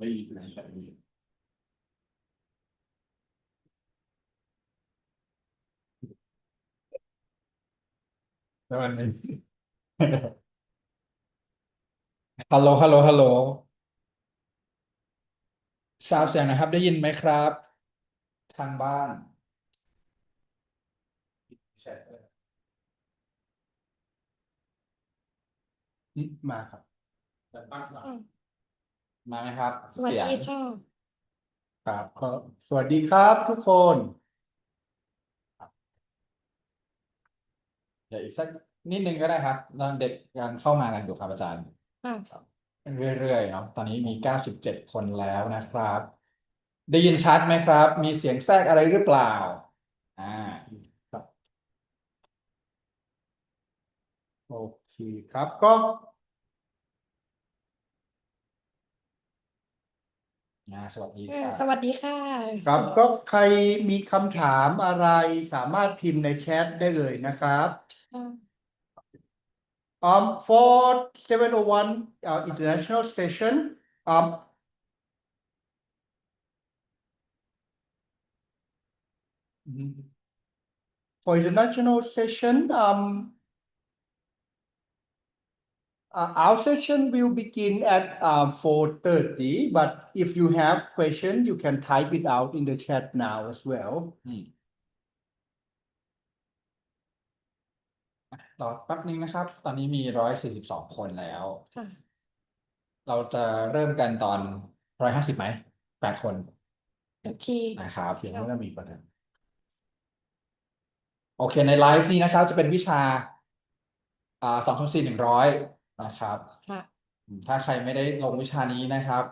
ไม่มีไหนแบบนี้แล้วมันฮัลโหลฮัลโหลฮัลโหลซาวเสียงนะครับได้ยินไหมครับทางบ้านแชทมาครับมาไหมครับสวัสเสียงดีค่ะครับก็สวัสดีครับทุกคนเดี๋ยวอีกสักนิดนึงก็ได้ครับตอนเด็กยังเข้ามากันอยู่ครับอาจารย์ค่ะเรื่อยๆเนาะตอนนี้มี97คนแล้วนะครับได้ยินชัดไหมครับมีเสียงแทรกอะไรหรือเปล่าอ่าครับโอเคครับก็สวัสดีครับสวัสดีค่ะครับก็ใครมีคำถามอะไรสามารถพิมพ์ในแชทได้เลยนะครับ for 701 international session for international session our session will begin at 4:30 but if you have question you can type it out in the chat now as well รอแป๊บนึงนะครับตอนนี้มี142คนแล้วเราจะเริ่มกันตอน150ไหม8 คนโอเคนะครับเสียงไม่น่ามีปัญหาโอเคในไลฟ์นี้นะครับจะเป็นวิชา204 100นะครับค่ะถ้าใครไม่ได้ลงวิชานี้นะครับ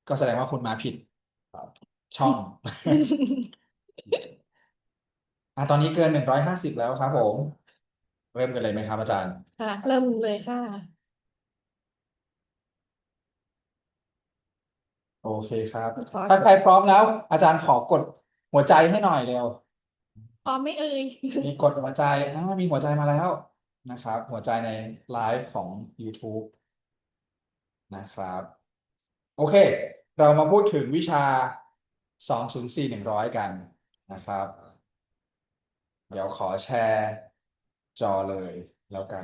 ก็แสดงว่าคุณมาผิดช่อง ตอนนี้เกิน150แล้วครับผมเริ่มกันเลยไหมครับอาจารย์ค่ะเริ่มเลยค่ะโอเคครับขอถ้าใครพร้อมแล้วอาจารย์ขอกดหัวใจให้หน่อยเร็วพร้อมไม่เอ่ย มีกดหัวใจมีหัวใจมาแล้วนะครับหัวใจในไลฟ์ของ YouTube นะครับโอเคเรามาพูดถึงวิชา204 100กันนะครับเดี๋ยวขอแชร์จอเลยแล้วกัน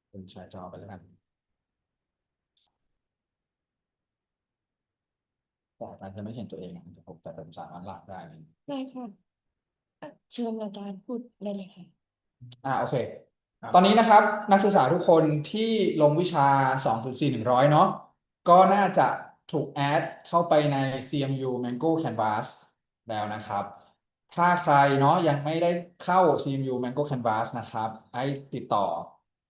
เป็นแชร์จอไปแล้วกันแต่อาจารย์จะไม่เห็นตัวเองแต่ผมสามารถลากได้เลย ได้ค่ะเชิญอาจารย์พูดได้เลยค่ะโอเคตอนนี้นะครับนักศึกษาทุกคนที่ลงวิชา204 100เนาะก็น่าจะถูกแอดเข้าไปใน CMU Mango Canvas แล้วนะครับถ้าใครเนาะยังไม่ได้เข้า CMU Mango Canvas นะครับให้ติดต่อ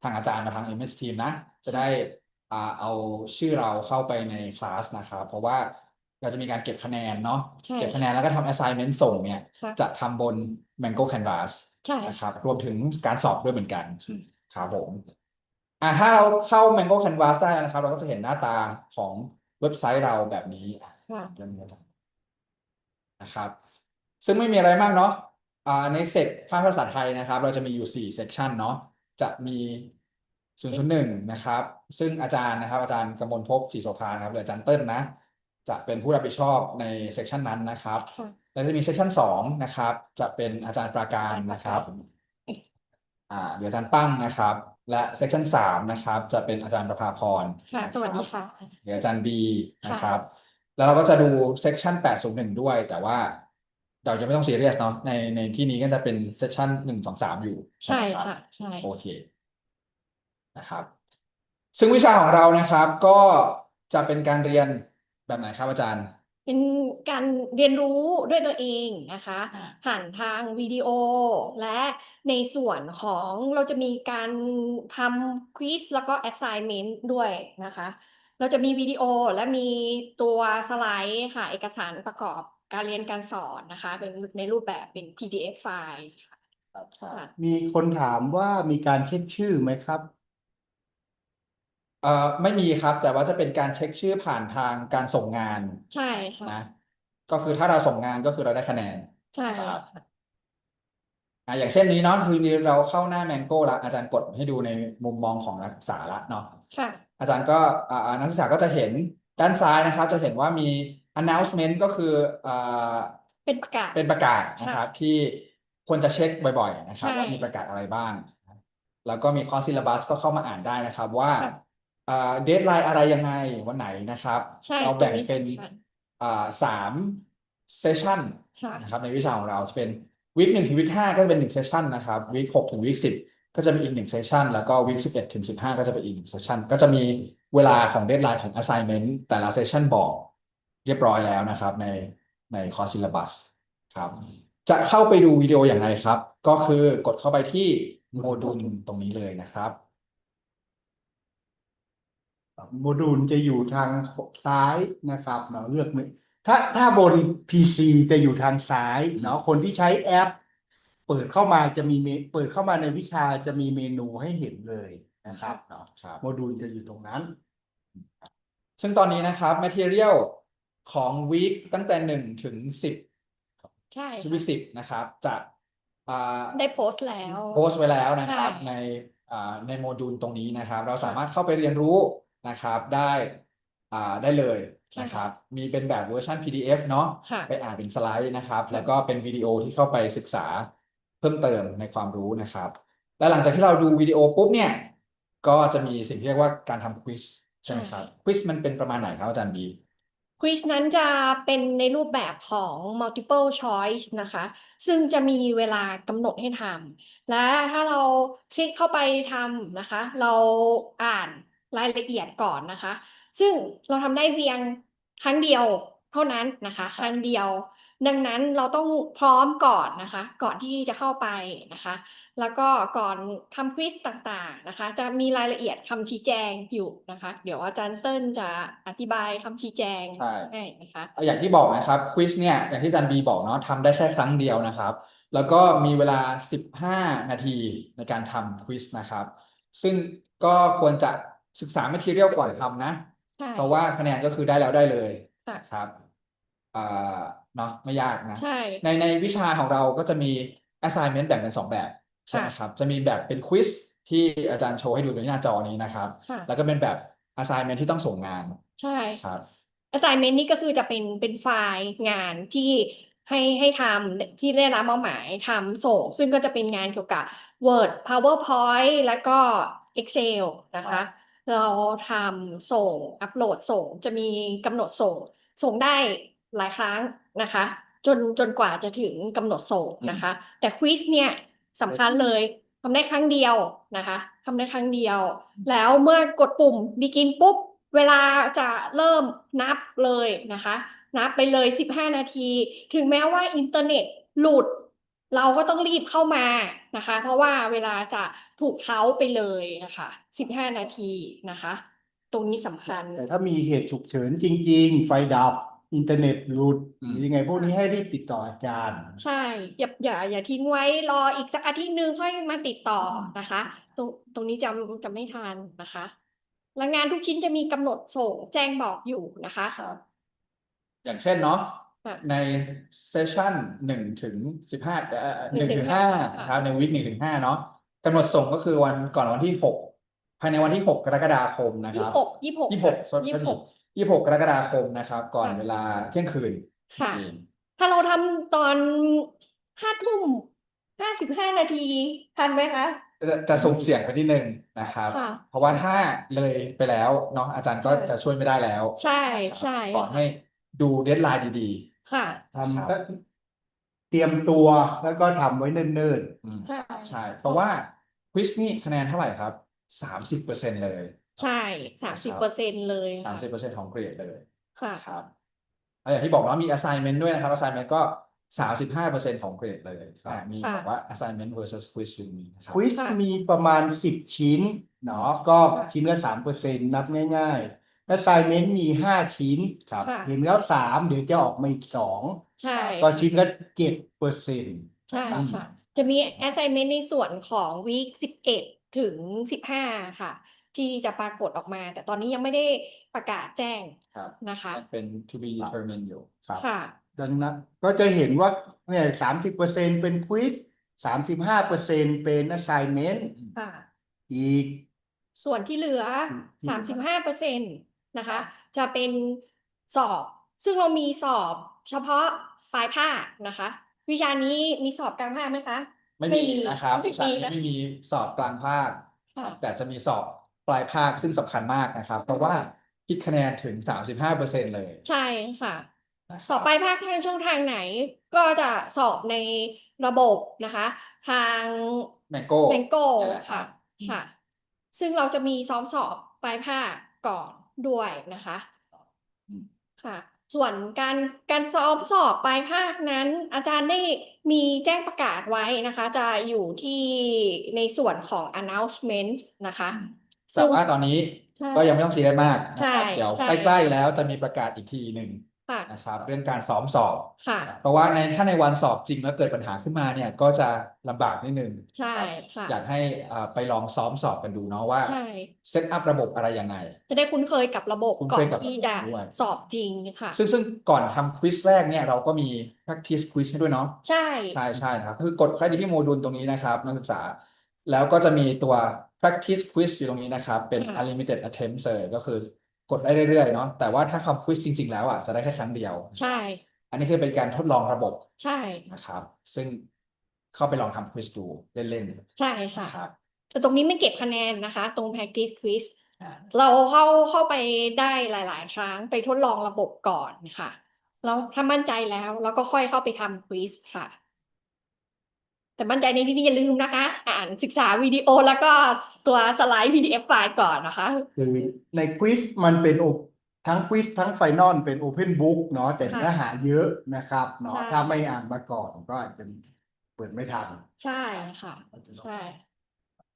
ทางอาจารย์มาทาง MS Team นะจะได้เอาชื่อเราเข้าไปในคลาสนะครับเพราะว่าเราจะมีการเก็บคะแนนเนาะเก็บคะแนนแล้วก็ทำ assignment ส่งเนี่ยจะทำบน Mango Canvas นะครับรวมถึงการสอบด้วยเหมือนกันครับผมถ้าเราเข้า Mango Canvas ได้นะครับเราก็จะเห็นหน้าตาของเว็บไซต์เราแบบนี้เรื่องนี้นะครับซึ่งไม่มีอะไรมากเนาะในเซตภาคภาษาไทยนะครับเราจะมีอยู่4 section เนาะจะมี001นะครับซึ่งอาจารย์นะครับอาจารย์กมลภพศรีโสภานะครับหรืออาจารย์เติ้ลนะจะเป็นผู้รับผิดชอบในเซสชันนั้นนะครับแล้วจะมีเซสชัน2นะครับจะเป็นอาจารย์ปราการนะครับเดี๋ยวอาจารย์ปั้งนะครับและเซสชัน3นะครับจะเป็นอาจารย์ประภาพรสวัสดีค่ะเดี๋ยวอาจารย์บีนะครับแล้วเราก็จะดูเซสชัน801ด้วยแต่ว่าเราจะไม่ต้องซีเรียสเนาะในที่นี้ก็จะเป็นเซสชัน1 2 3อยู่ใช่ค่ะใช่โอเคนะครับซึ่งวิชาของเรานะครับก็จะเป็นการเรียนแบบไหนครับอาจารย์เป็นการเรียนรู้ด้วยตัวเองนะคะผ่านทางวิดีโอและในส่วนของเราจะมีการทำควิสแล้วก็ assignment ด้วยนะคะเราจะมีวิดีโอและมีตัวสไลด์ค่ะเอกสารประกอบการเรียนการสอนนะคะเป็นในรูปแบบเป็น PDF ไฟล์ค่ะมีคนถามว่ามีการเช็คชื่อไหมครับไม่มีครับแต่ว่าจะเป็นการเช็คชื่อผ่านทางการส่งงานใช่ค่ะนะ ก็คือถ้าเราส่งงานก็คือเราได้คะแนนใช่ครับอย่างเช่นนี้เนาะคือเราเข้าหน้า Mango แล้วอาจารย์กดให้ดูในมุมมองของนักศึกษาละเนาะค่ะอาจารย์ก็นักศึกษาก็จะเห็นด้านซ้ายนะครับจะเห็นว่ามี announcement ก็คืออ่าเป็นประกาศเป็นประกาศนะคค่ะรับที่ควรจะเช็คบ่อยๆนะครัใช่บว่ามีประกาศอะไรบ้างแล้วก็มีคอร์สซิลลับัสก็เข้ามาอ่านได้นะครับว่าค่ะเดดไลน์อะไรยังไงวันไหนนะครับใช่เราตรงนี้แบ่งเป็นสำคัญ3เซสชันค่ะนะครับในวิชาของเราจะเป็นวีค 1 ถึงวีค 5ก็จะเป็น1เซสชันนะครับวีค 6 ถึงวีค 10ก็จะมีอีก1เซสชันแล้วก็วีค 11 ถึง 15ก็จะเป็นอีก1เซสชันก็จะมีเวลาของเดดไลน์ของ assignment แต่ละเซสชันบอกเรียบร้อยแล้วนะครับในคอร์สซิลลับัสครับจะเข้าไปดูวิดีโออย่างไรครับก็คือกดเข้าไปที่โมดูลตรงนี้เลยนะครับโมดูลจะอยู่ทางซ้ายนะครับเนาะเลือกไม่ถ้าบน PC จะอยู่ทางซ้ายเนาะคนที่ใช้แอปเปิดเข้ามาในวิชาจะมีเมนูให้เห็นเลยนะครับเนาะครับ โมดูลจะอยู่ตรงนั้น ซึ่งตอนนี้นะครับ Material ของวีคตั้งแต่1 ถึง 10ใช่วีค่ะค 10นะครับจะอ่าได้โพสต์แล้ว โพสต์ไว้แล้วนะครับใช่ในโมดูลตรงนี้นะครับ เราสาค่ะมารถเข้าไปเรียนรู้นะครับได้เลยใช่ค่ะนะครับมีเป็นแบบเวอร์ชัน PDF เนาะค่ะไปอ่านเป็นสไลด์นะครับ ค่ะแล้วก็เป็นวิดีโอที่เข้าไปศึกษาเพิ่มเติมในความรู้นะครับ และหลังจากที่เราดูวิดีโอปุ๊บเนี่ยก็จะมีสิ่งที่เรียกว่าการทำควิสใช่ไหมครับควิสมันเป็นประมาณไหนครับอาจารย์บีควิสนั้นจะเป็นในรูปแบบของ multiple choice นะคะซึ่งจะมีเวลากำหนดให้ทำและถ้าเราคลิกเข้าไปทำนะคะเราอ่านรายละเอียดก่อนนะคะซึ่งเราทำได้เพียงครั้งเดียวเท่านั้นนะคะครั้งเดียวดังนั้นเราต้องพร้อมก่อนนะคะก่อนที่จะเข้าไปนะคะแล้วก็ก่อนทำควิสต่างๆนะคะจะมีรายละเอียดคำชี้แจงอยู่นะคะเดี๋ยวอาจารย์เติ้ลจะอธิบายคำชี้แจงใช่ ให้นะคะอย่างที่บอกนะครับควิสเนี่ยอย่างที่อาจารย์บีบอกเนาะทำได้แค่ครั้งเดียวนะครับแล้วก็มีเวลา15นาทีในการทำควิสนะครับซึ่งก็ควรจะศึกษา material ก่อนทำนะใช่เพราะว่าคะแนนก็คือได้แล้วได้เลยค่ะนะครับอ่าเนาะไม่ยากนะใช่ในวิชาของเราก็จะมี assignment แบ่งเป็น2แบบใช่ไหมคค่ะรับจะมีแบบเป็นควิสที่อาจารย์โชว์ให้ดูในหน้าจอนี้นะครับแล้วก็ค่ะเป็นแบบ assignment ที่ต้องส่งงานใช่ ครับ assignment นี่ก็คือจะเป็นไฟล์งานที่ให้ทำที่ได้รับมอบหมายทำส่งซึ่งก็จะเป็นงานเกี่ยวกับ Word PowerPoint แล้วก็ Excel นะคะเราทำส่งอัปโหลดส่งจะมีกำหนดส่งได้หลายครั้งนะคะจนกว่าจะถึงกำหนดส่งนะคะแต่ควิสเนี่ยสำคัญเลยทำได้ครั้งเดียวนะคะทำได้ครั้งเดียวแล้วเมื่อกดปุ่ม begin ปุ๊บ เวลาจะเริ่มนับเลยนะคะนับไปเลย15นาทีถึงแม้ว่าอินเทอร์เน็ตหลุดเราก็ต้องรีบเข้ามานะคะเพราะว่าเวลาจะถูกเขาไปเลยนะคะ15นาทีนะคะตรงนี้สำคัญแต่ถ้ามีเหตุฉุกเฉินจริงๆไฟดับอินเทอร์เน็ตหลุดหรือยังไงพวกนี้ให้รีบติดต่ออาจารย์ใช่อย่าทิ้งไว้รออีกสักอาทิตย์หนึงค่อยมาติดต่อนะคะตรงนี้จะไม่ทันนะคะและงานทุกชิ้นจะมีกำหนดส่งแจ้งบอกอยู่นะคะอย่างเช่นเนาะค่ะ ในเซสชัน1 ถึง 15หนึ่งถึงห้าห้านะครับในวีค1 ถึง 5เนาะกำหนดส่งก็คือวันก่อนวันที่6ภายในวันที่6กรกฎาคมนะครับ262626กรกฎาคมนะครับก่อนเวลาเที่ยงคืนค่ะเองถ้าเราทำตอน5 ทุ่ม 55 นาทีทันไหมคะจะสุ่มเสี่ยงไปนิดนึงนะครับค่ะเพราะว่าถ้าเลยไปแล้วเนาะอาจารย์ก็จะช่วยไม่ได้แล้วใช่นะครับใช่ขอให้ดูเดดไลน์ดีค่ะๆครับ ทำก็เตรียมตัวแล้วก็ทำไว้เนิ่นใช่ใช่เพราะว่าควิสนี่คะแนนเท่าไหร่ครับ30%เลยใช่สานะคมสิบรับเปอร์เซ็นต์เลยค่ะ30%ของเกรดเลยค่ะครับแล้วอย่างที่บอกเนาะมี assignment ด้วยนะครับ assignment ก็35%ของเกรดเลยมีค่ะบอกว่า assignment versus quiz อยู่นี้นะครัๆคบวิสค่ะมีประมาณ10 ชิ้นเนาะก็ชิ้นละ3%นับง่ายๆ assignment มี5 ชิ้นครับ ค่ะเห็นแล้ว3เดี๋ยวจะออกมาอีก2ใช่ก็ค่ะชิ้นละ7%ใช่ค่ะ จะมี assignment ในส่วนของ week 11 ถึง 15ค่ะที่จะปรากฏออกมา แต่ตอนนี้ยังไม่ได้ประกาศแจ้งครับนะคะเป็น to be determined อยู่ครับค่ะ ดังนั้นก็จะเห็นว่าเนี่ย30%เป็นควิส35%เป็น assignment ค่ะ อีกส่วนที่เหลือ ที่เหลือ35%นะคะ จะเป็นสอบ ซึ่งเรามีสอบเฉพาะปลายภาคนะคะ วิชานี้มีสอบกลางภาคไหมคะ ไม่มีนะครับ ไม่ วิชา มี นี้ นะ ไม่มีสอบกลางภาค ค่ะ แต่จะมีสอบปลายภาคซึ่งสำคัญมากนะครับ เพราะว่าคิดคะแนนถึง 35%เลย ใช่ค่ะ นะค สอ รั บบ ปลายภาคทางช่องทางไหน ก็จะสอบในระบบนะคะ ทาง Mango แมงโก้ นี่แหละครั ค่ะ บ ค่ะ ซึ่งเราจะมีซ้อมสอบปลายภาคก่อนด้วยนะคะ ค่ะ ส่วนการซ้อมสอบปลายภาคนั้น อาจารย์ได้มีแจ้งประกาศไว้นะคะ จะอยู่ที่ในส่วนของ announcement นะคะ แต่ว่าตอนนี้ ใช่ ก็ยังไม่ต้องซีเรียสมากนะ ใช่ ครับ เดี๋ยว ใช่ ใกล้ๆแล้วจะมีประกาศอีกทีหนึ่ง ค่ะ นะครับ เรื่องการซ้อมสอบ ค่ะ เพราะว่าถ้าในวันสอบจริงแล้วเกิดปัญหาขึ้นมาเนี่ยก็จะลำบากนิดนึง ใช่ ครับ ค่ะ อยากให้ไปลองซ้อมสอบกันดูเนาะว่า ใช่ เซตอัพระบบอะไรยังไง จะได้คุ้นเคยกับระบบ คุ้น ก่ เค อน ยกับ ที่จะ ด้วย สอบจริงค่ะ ซึ่งก่อนทำควิสแรกเนี่ยเราก็มี practice quiz ให้ด้วยเนาะ ใช่ ใช่นะครับคือกดเข้าไปที่โมดูลตรงนี้นะครับนักศึกษา แล้วก็จะมีตัว practice quiz อยู่ตรงนี้นะครับ เป็น ค่ะ unlimited attempts เลยก็คือกดได้เรื่อยๆเนาะแต่ว่าถ้าทำควิสจริงๆแล้วอ่ะจะได้แค่ครั้งเดียว ใช่ อันนี้คือเป็นการทดลองระบบ ใช่ นะครับ ซึ่งเข้าไปลองทำควิสดูเล่นๆ ใช่ค่ะ นะครับ แต่ตรงนี้ไม่เก็บคะแนนนะคะ ตรง practice quiz อ่า เราเข้าไปได้หลาย ๆ ครั้งไปทดลองระบบก่อนค่ะ แล้วถ้ามั่นใจแล้วเราก็ค่อยเข้าไปทำควิสค่ะ แต่มั่นใจในที่นี้อย่าลืมนะคะ อ่านศึกษาวิดีโอแล้วก็ตัวสไลด์ PDF ไฟล์ก่อนนะคะ คือในควิสมันเป็นทั้งควิสทั้งไฟนอลเป็นโอเพนบุ๊กเนาะแต่ ค่ะ เนื้อหาเยอะนะครับเนาะ ใช่ ถ้าไม่อ่านมาก่อนก็อาจจะเปิดไม่ทัน ใช่ค่ะ ใช่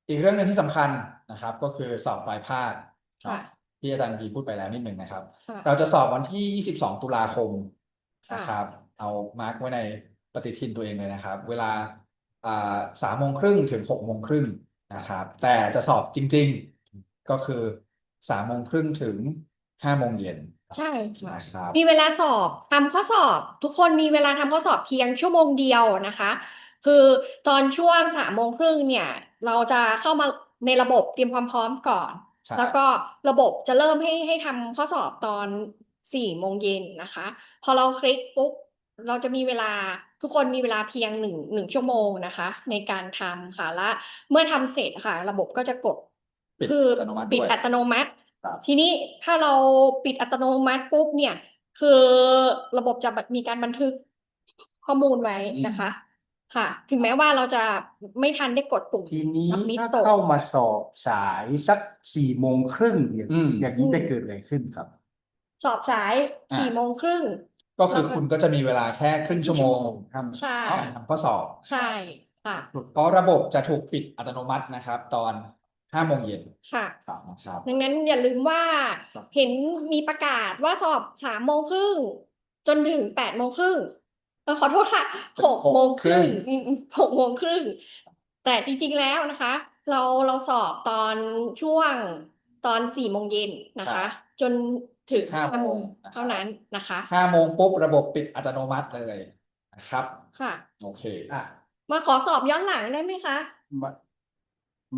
อีกเรื่องหนึ่งที่สำคัญนะครับก็คือสอบปลายภาค ค่ะ ที่อาจารย์บีพูดไปแล้วนิดหนึ่งนะครับ ค่ะ เราจะสอบวันที่ 22 ตุลาคม ค่ะ นะครับ เอามาร์กไว้ในปฏิทินตัวเองเลยนะครับ เวลา3:30ถึง6:30นะครับ แต่จะสอบจริงๆ ก็คือ3:30ถึง5:00 ใช่ค่ะ นะครับ มีเวลาสอบทำข้อสอบ ทุกคนมีเวลาทำข้อสอบเพียงชั่วโมงเดียวนะคะ คือตอนช่วง3:30เนี่ย เราจะเข้ามาในระบบเตรียมความพร้อมก่อน ใช่ แล้วก็ระบบจะเริ่มให้ทำข้อสอบตอน4:00นะคะ พอเราคลิกปุ๊บเราจะมีเวลาทุกคนมีเวลาเพียง1 ชั่วโมงนะคะ ในการทำค่ะและเมื่อทำเสร็จค่ะ ระบบก็จะกด ปิด คือ อัตโนมัติ ปิด ด้วย อัตโนมัติ ครับ ทีนี้ถ้าเราปิดอัตโนมัติปุ๊บเนี่ย คือระบบจะมีการบันทึกข้อมูลไว้นะคะ ค่ะ ถึงแม้ว่าเราจะไม่ทันได้กดปุ่ม ทีนี้ submit ถ้า ส่ง เข้ามาสอบสายสัก4:30อย่าง อืม อย่างนี้จะเกิดอะไรขึ้นครับ สอบสาย4:30 ก็คือคุณก็จะมีเวลาแค่ครึ่งชั่วโมง ใช่ ในการทำข้อสอบ ใช่ค่ะ เพราะระบบจะถูกปิดอัตโนมัตินะครับ ตอน5:00 ค่ะ นะครับ ดังนั้นอย่าลืมว่า ครับ เห็นมีประกาศว่าสอบ3:30จนถึง8:30ขอโทษค่ะ6:30 6:30แต่จริงๆแล้วนะคะ เราสอบตอนช่วงตอน4:00นะคะ จนถึง 5:00 เท่านั้นนะคะ 5:00ปุ๊บระบบปิดอัตโนมัติเลยนะครับ ค่ะ โอเค อ่ะ มาขอสอบย้อนหลังได้ไหมคะ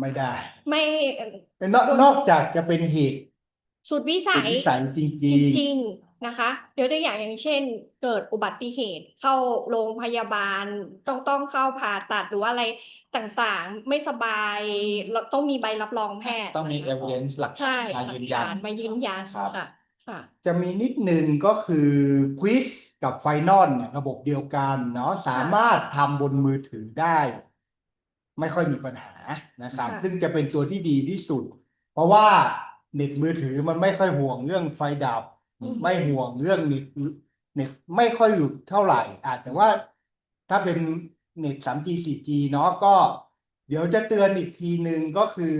ไม่ได้ ไม่ นอกจากจะเป็นเหตุ สุดวิ สุ สั ด ย วิสัยจ จ ริง ริงๆนะคะเดี๋ยวตัวอย่างเช่น เกิดอุบัติเหตุเข้าโรงพยาบาลต้องเข้าผ่าตัดหรือว่าอะไรต่างๆ ไม่สบายเราต้องมีใบรับรองแพทย์ ต้องมี นะคะ evidence หลัก ใช่ ฐานมายืนยัน มายืนยัน ครับ ค่ะค่ะ ๆ จะมีนิดหนึ่งก็คือควิสกับไฟนอลเนี่ยระบบเดียวกันเนาะสามารถทำบนมือถือได้ ไม่ค่อยมีปัญหานะครับ ค่ะ ซึ่งจะเป็นตัวที่ดีที่สุด เพราะว่าเน็ตมือถือมันไม่ค่อยห่วงเรื่องไฟดับ ไม่ห่วงเรื่องเน็ตไม่ค่อยหลุดเท่าไหร่แต่ว่าถ้าเป็นเน็ต 3G 4G เนาะก็เดี๋ยวจะเตือนอีกทีนึงก็คือ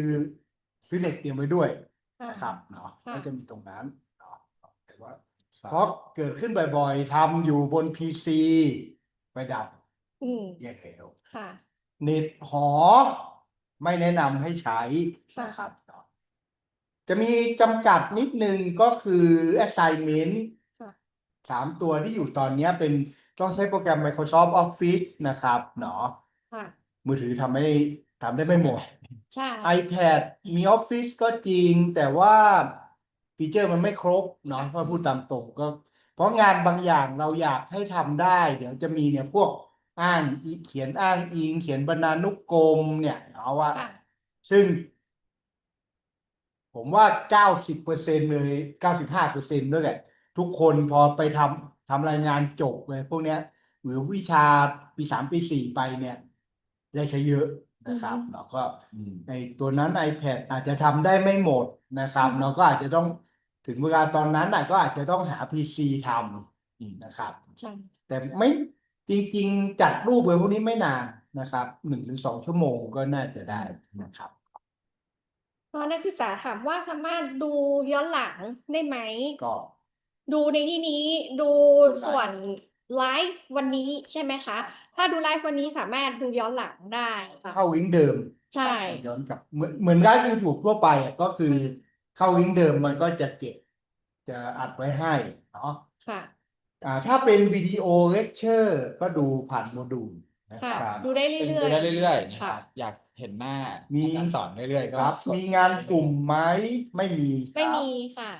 ซื้อเน็ตเตรียมไว้ด้วยนะครับเนาะ ค่ะ ก็จะมีตรงนั้นเนาะแต่ว่าเพราะเกิดขึ้นบ่อยๆทำอยู่บน PC ไฟดับ อืม แย่แล้ว ค่ะ เน็ตหอไม่แนะนำให้ใช้ ค่ะ นะครับเนาะจะมีจำกัดนิดนึงก็คือ assignment ค่ะ 3 ตัวที่อยู่ตอนนี้เป็นต้องใช้โปรแกรม Microsoft Office นะครับเนาะ ค่ะ มือถือทำได้ไม่หมด ใช่ iPad มี Office ก็จริง แต่ว่าฟีเจอร์มันไม่ครบเนาะถ้าพูดตามตรงก็ เพราะงานบางอย่างเราอยากให้ทำได้ เดี๋ยวจะมีเนี่ยพวกเขียนอ้างอิง เขียนบรรณานุกรมเนี่ยเนาะว่า ค่ะ ซึ่ง ผมว่า90%เลย95%ด้วยแหละทุกคนพอไปทำรายงานจบเลยพวกเนี้ยหรือวิชาปี 3 ปี 4ไปเนี่ยได้ใช้เยอะนะครับเนาะก็ในตัวนั้น iPad อาจจะทำได้ไม่หมดนะครับเนาะก็อาจจะต้องถึงเวลาตอนนั้นก็อาจจะต้องหา PC ทำนะครับ ใช่ แต่ไม่จริงๆจัดรูปเลยพวกนี้ไม่นานนะครับ1 ถึง 2 ชั่วโมงก็น่าจะได้นะครับ นักศึกษาถามว่าสามารถดูย้อนหลังได้ไหม ก็ ดูในที่นี้ดู ดูไลฟ์ ส่วนไลฟ์วันนี้ใช่ไหมคะ ถ้าดูไลฟ์วันนี้สามารถดูย้อนหลังได้ค่ะ เข้าลิงก์เดิม ใช่ ย้อนกลับเหมือนไลฟ์ยูทูบทั่วไปก็คือเข้าลิงก์เดิมมันก็จะเก็บจะอัดไว้ให้เนาะ ค่ะ ถ้าเป็นวิดีโอเลคเชอร์ก็ดูผ่านโมดูลนะค ค่ะ รับ ดูได้เรื่ ซึ่ง อยๆ ดูได้เรื่อยๆนะค ค่ะ รับอยากเห็นหน้า มี อาจารย์สอนเรื่อยๆก็ ครับ กด มีงานกลุ่มไหมไม่มีค ไม่ รับ มีค่ะ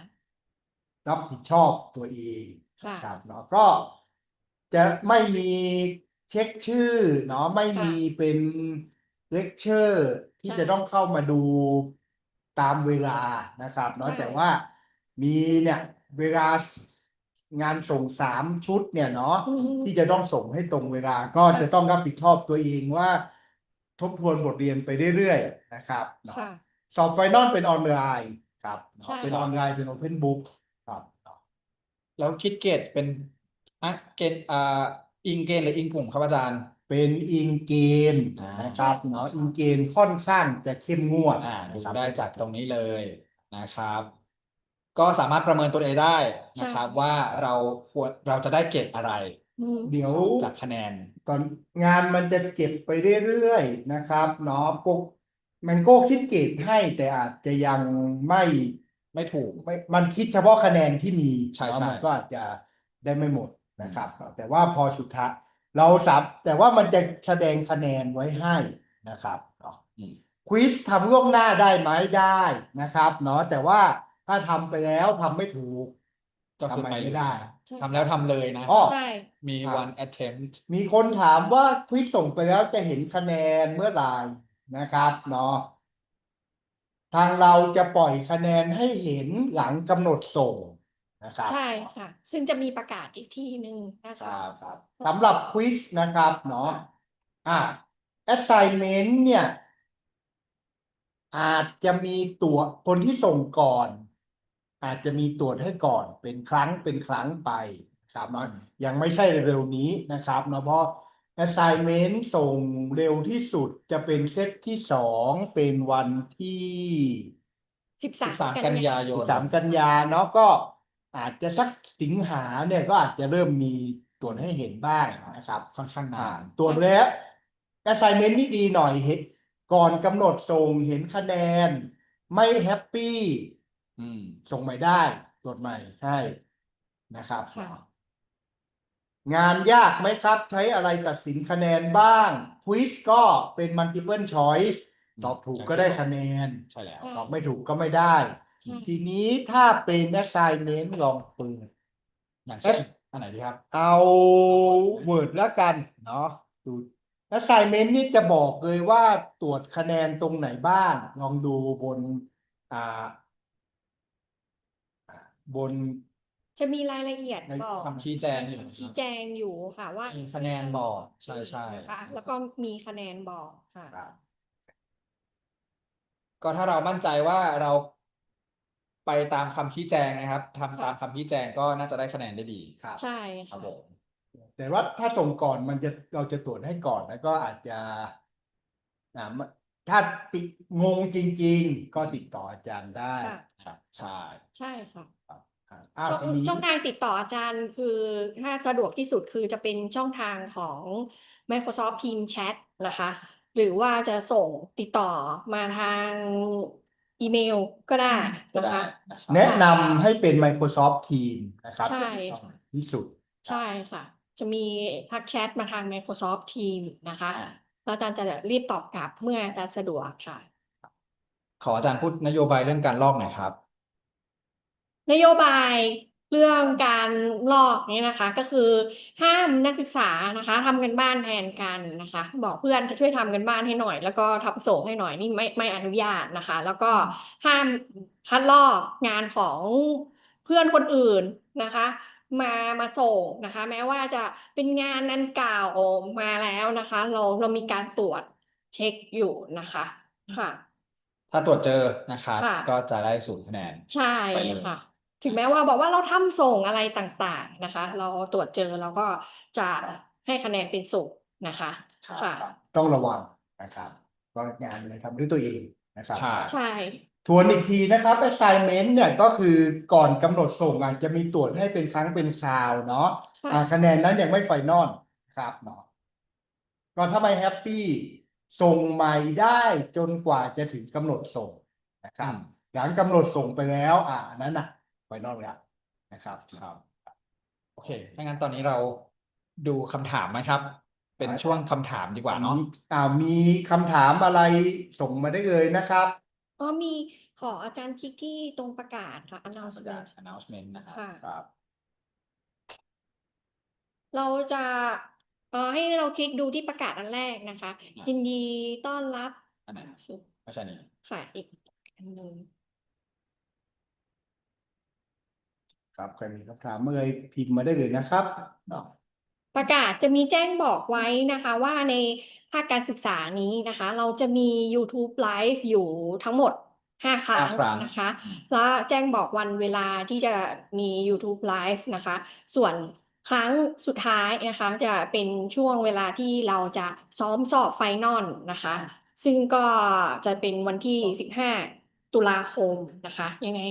รับผิดชอบตัวเอง ค่ะ นะครับเนาะก็จะไม่มีเช็คชื่อเนาะไม่มีเป็นเลคเชอร์ที่ ใช่ จะต้องเข้ามาดูตามเวลานะครับเนาะ ใช่ แต่ว่ามีเนี่ยเวลางานส่ง3 ชุดเนี่ยเนาะ อือฮึ ที่จะต้องส่งให้ตรงเวลาก็จะต้องรับผิดชอบตัวเองว่าทบทวนบทเรียนไปเรื่อยๆนะครับเนาะ ค่ะ สอบไฟนอลเป็นออนไลน์ครับเนาะ ใช่ เป็นออนไลน์เป็น Open Book ครับ แล้วคิดเกรดเป็นเกณฑ์อิงเกณฑ์หรืออิงกลุ่มครับอาจารย์ เป็นอิงเกณฑ์นะครับเนาะอิงเกณฑ์ค่อนข้างจะเข้มงวด ดู นะครับ ได้จากตรงนี้เลยนะครับ ก็สามารถประเมินตัวเองได้นะครับ ใช่ ว่าเราจะได้เกรดอะไร อืม เดี๋ยว จากคะแนน ตอนงานมันจะเก็บไปเรื่อยๆนะครับเนาะพวกมันก็คิดเกรดให้แต่อาจจะยังไม่ถูก มันคิดเฉพาะคะแนนที่มี ใช่ เนาะ ใช่ มันก็อาจจะได้ไม่หมดนะครับ แต่ว่าพอสุดท้ายแต่ว่ามันจะแสดงคะแนนไว้ให้นะครับเนาะ ควิซทำล่วงหน้าได้ไหมได้นะครับเนาะแต่ว่าถ้าทำไปแล้วทำไม่ถูก ก็คือ ทำไม ไป ไม่ได้ ใช่ ทำแล้วทำเลยนะ อ้อ ใช่ มี ครับ one attempt มีคนถามว่าควิซส่งไปแล้วจะเห็นคะแนนเมื่อไหร่นะครับเนาะทางเราจะปล่อยคะแนนให้เห็นหลังกำหนดส่งนะครับ ใช่ค่ะ ซึ่งจะมีประกาศอีกทีหนึ่งนะ ค คะ รับ ครับสำหรับควิซนะครับเนาะassignment เนี่ยอาจจะมีตัวคนที่ส่งก่อน อาจจะมีตรวจให้ก่อนเป็นครั้งไปครับเนาะยังไม่ใช่เร็วนี้นะครับเนาะเพราะ assignment ส่งเร็วที่สุดจะเป็นเซตที่2เป็นวันที่ 13 กันยายน 13 กันยาเนาะก็อาจจะสักสิงหาเนี่ยก็อาจจะเริ่มมีตรวจให้เห็นบ้างนะครับ ค่อนข้างนาน ตรวจแล้ว assignment นี่ดีหน่อยเห็นก่อนกำหนดส่งเห็นคะแนน ไม่แฮปปี้ส่งใหม่ได้ตรวจใหม่ให้นะครับ ค่ะ งานยากไหมครับ ใช้อะไรตัดสินคะแนนบ้างควิซก็เป็น multiple choice ตอบถูกก็ได้คะแนน ใช่แล้ว ตอบไม่ถูกก็ไม่ได้ ใช่ ทีนี้ถ้าเป็น assignment ลองเปิด อย่างเช่นอันไหนดีครับ เอา Word แล้วกันเนาะดู assignment นี่จะบอกเลยว่าตรวจคะแนนตรงไหนบ้าง ลองดูบนอ่าบน จะมีรายละเอียด ใน บอก คำชี้แจงอยู่ ชี้แจงอยู่ค่ะว่า มีคะแนนบอกใช่ใช่ นะคะแล้วก็มีคะแนนบอกค่ะ ก็ถ้าเรามั่นใจว่าเราไปตามคำชี้แจงนะครับทำตามคำชี้แจงก็น่าจะได้คะแนนได้ดี ครับ ใช่ ครั ค่ะ บผม แต่ว่าถ้าส่งก่อนเราจะตรวจให้ก่อนแล้วก็อาจจะถ้าติดงงจริงๆ ก็ติดต่ออาจารย์ได้ ค่ะ ครับ ใช่ ใช่ค่ะ ทีนี้ ช่องทางติดต่ออาจารย์คือถ้าสะดวกที่สุดคือจะเป็นช่องทางของ Microsoft Teams Chat นะคะ หรือว่าจะส่งติดต่อมาทางอีเมลก็ได้ ก็ นะ ได้ คะ นะครับ แนะนำให้เป็น Microsoft Teams นะครับ ใช่ ที่สุด ใช่ค่ะ จะมีทักแชทมาทาง Microsoft Teams นะคะแล้วอาจารย์จะรีบตอบกลับเมื่ออาจารย์สะดวกค่ะ ขออาจารย์พูดนโยบายเรื่องการลอกหน่อยครับ นโยบายเรื่องการลอกนี้นะคะก็คือห้ามนักศึกษานะคะทำกันบ้านแทนกันนะคะบอกเพื่อนช่วยทำกันบ้านให้หน่อยแล้วก็ทำส่งให้หน่อยนี่ไม่อนุญาตนะคะแล้วก็ห้ามคัดลอกงานของเพื่อนคนอื่นนะคะมาส่งนะคะแม้ว่าจะเป็นงานอันเก่ามาแล้วนะคะเรามีการตรวจเช็คอยู่นะคะค่ะ ถ้าตรวจเจอนะครับ ค่ะ ก็จะได้0 คะแนนใช่ ไปเลย ค่ะ ถึงแม้ว่าบอกว่าเราทำส่งอะไรต่างๆนะคะ เราตรวจเจอเราก็จะให้คะแนนเป็นศูนย์นะคะ ครับ ค่ะ ครับต้องระวังนะครับว่างานอะไรทำด้วยตัวเองนะครับ ใช่ ใช่ ทวนอีกทีนะครับ assignment เนี่ยก็คือก่อนกำหนดส่งอาจจะมีตรวจให้เป็นครั้งเป็นคราวเนาะ ค่ะ คะแนนนั้นยังไม่ไฟนอลครับเนาะก็ถ้าไม่แฮปปี้ส่งใหม่ได้จนกว่าจะถึงกำหนดส่งนะครับหลังกำหนดส่งไปแล้วอันนั้นนะไฟนอลแล้วนะครับ ครับ โอเค ถ้างั้นตอนนี้เราดูคำถามไหมครับ เป็นช่วงคำถามดีกว่าเนาะ มีคำถามอะไรส่งมาได้เลยนะครับ มีขออาจารย์คลิกที่ตรงประกาศค่ะ announcement announcement นะครับ ค่ะ ครับ เราจะให้เราคลิกดูที่ประกาศอันแรกนะคะ ยินดีต้อนรับ อันไหนไม่ใช่นี่ ค่ะอีกอันหนึ่ง ครับใครมีคำถามเมื่อพิมพ์มาได้เลยนะครับเนาะ ประกาศจะมีแจ้งบอกไว้นะคะว่าในภาคการศึกษานี้นะคะ เราจะมี YouTube Live อยู่ทั้งหมด5 ครั้ง 5 ครั้ง นะคะ แล้วแจ้งบอกวันเวลาที่จะมี YouTube Live นะคะ ส่วนครั้งสุดท้ายนะคะ จะเป็นช่วงเวลาที่เราจะซ้อมสอบไฟนอลนะคะ ซึ่งก็จะเป็นวันที่15 ตุลาคมนะคะ ยังไง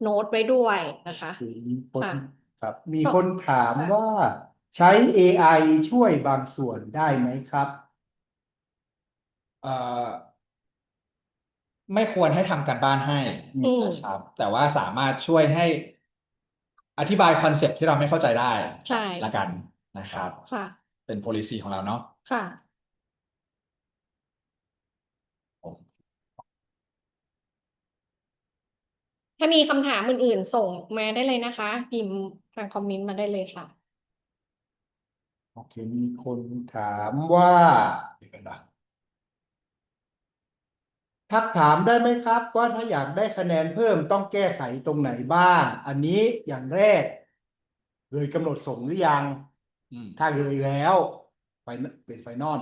โน้ตไว้ด้วยนะคะ มีคน ค่ะ ครับมีคนถามว่าใช้ AI ช่วยบางส่วนได้ไหมครับ เอ่อไม่ควรให้ทำการบ้านให้ อืม นะครับ แต่ว่าสามารถช่วยให้อธิบายคอนเซ็ปต์ที่เราไม่เข้าใจได้ ใช่ ละกันนะครับ ค่ะ เป็น policy ของเราเนาะ ค่ะ ถ้ามีคำถามอื่นๆส่งมาได้เลยนะคะ พิมพ์ทางคอมเมนต์มาได้เลยค่ะ โอเค มีคนถามว่าเดี๋ยวกันนะทักถามได้ไหมครับว่าถ้าอยากได้คะแนนเพิ่มต้องแก้ไขตรงไหนบ้าง อันนี้อย่างแรกเลยกำหนดส่งหรือยัง ถ้าเลยแล้วไปเป็นไฟนอล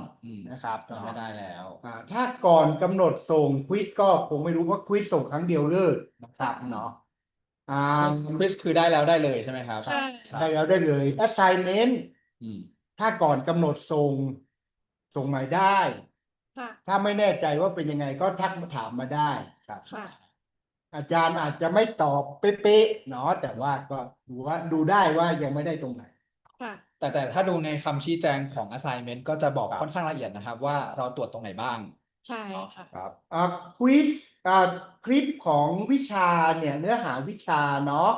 นะครับ ยังไม่ได้แล้ว ถ้าก่อนกำหนดส่งควิสก็คงไม่รู้เพราะควิสส่งครั้งเดียวเลิกนะครับเนาะ ควิสคือได้แล้วได้เลยใช่ไหมครับ ใช่ ได้แล้วได้เลย assignment อืม ถ้าก่อนกำหนดส่งใหม่ได้ ค่ะ ถ้าไม่แน่ใจว่าเป็นยังไงก็ทักมาถามมาได้ครับ ค่ะ อาจารย์อาจจะไม่ตอบเป๊ะๆเนาะแต่ว่าก็ดูได้ว่ายังไม่ได้ตรงไหน ค่ะ แต่ถ้าดูในคำชี้แจงของ assignment ก็จะบอกค่อนข้างละเอียดนะครับ ว่าเราตรวจตรงไหนบ้าง ใช่ค่ะ ครับควิสคลิปของวิชาเนี่ยเนื้อหาวิชาเนาะ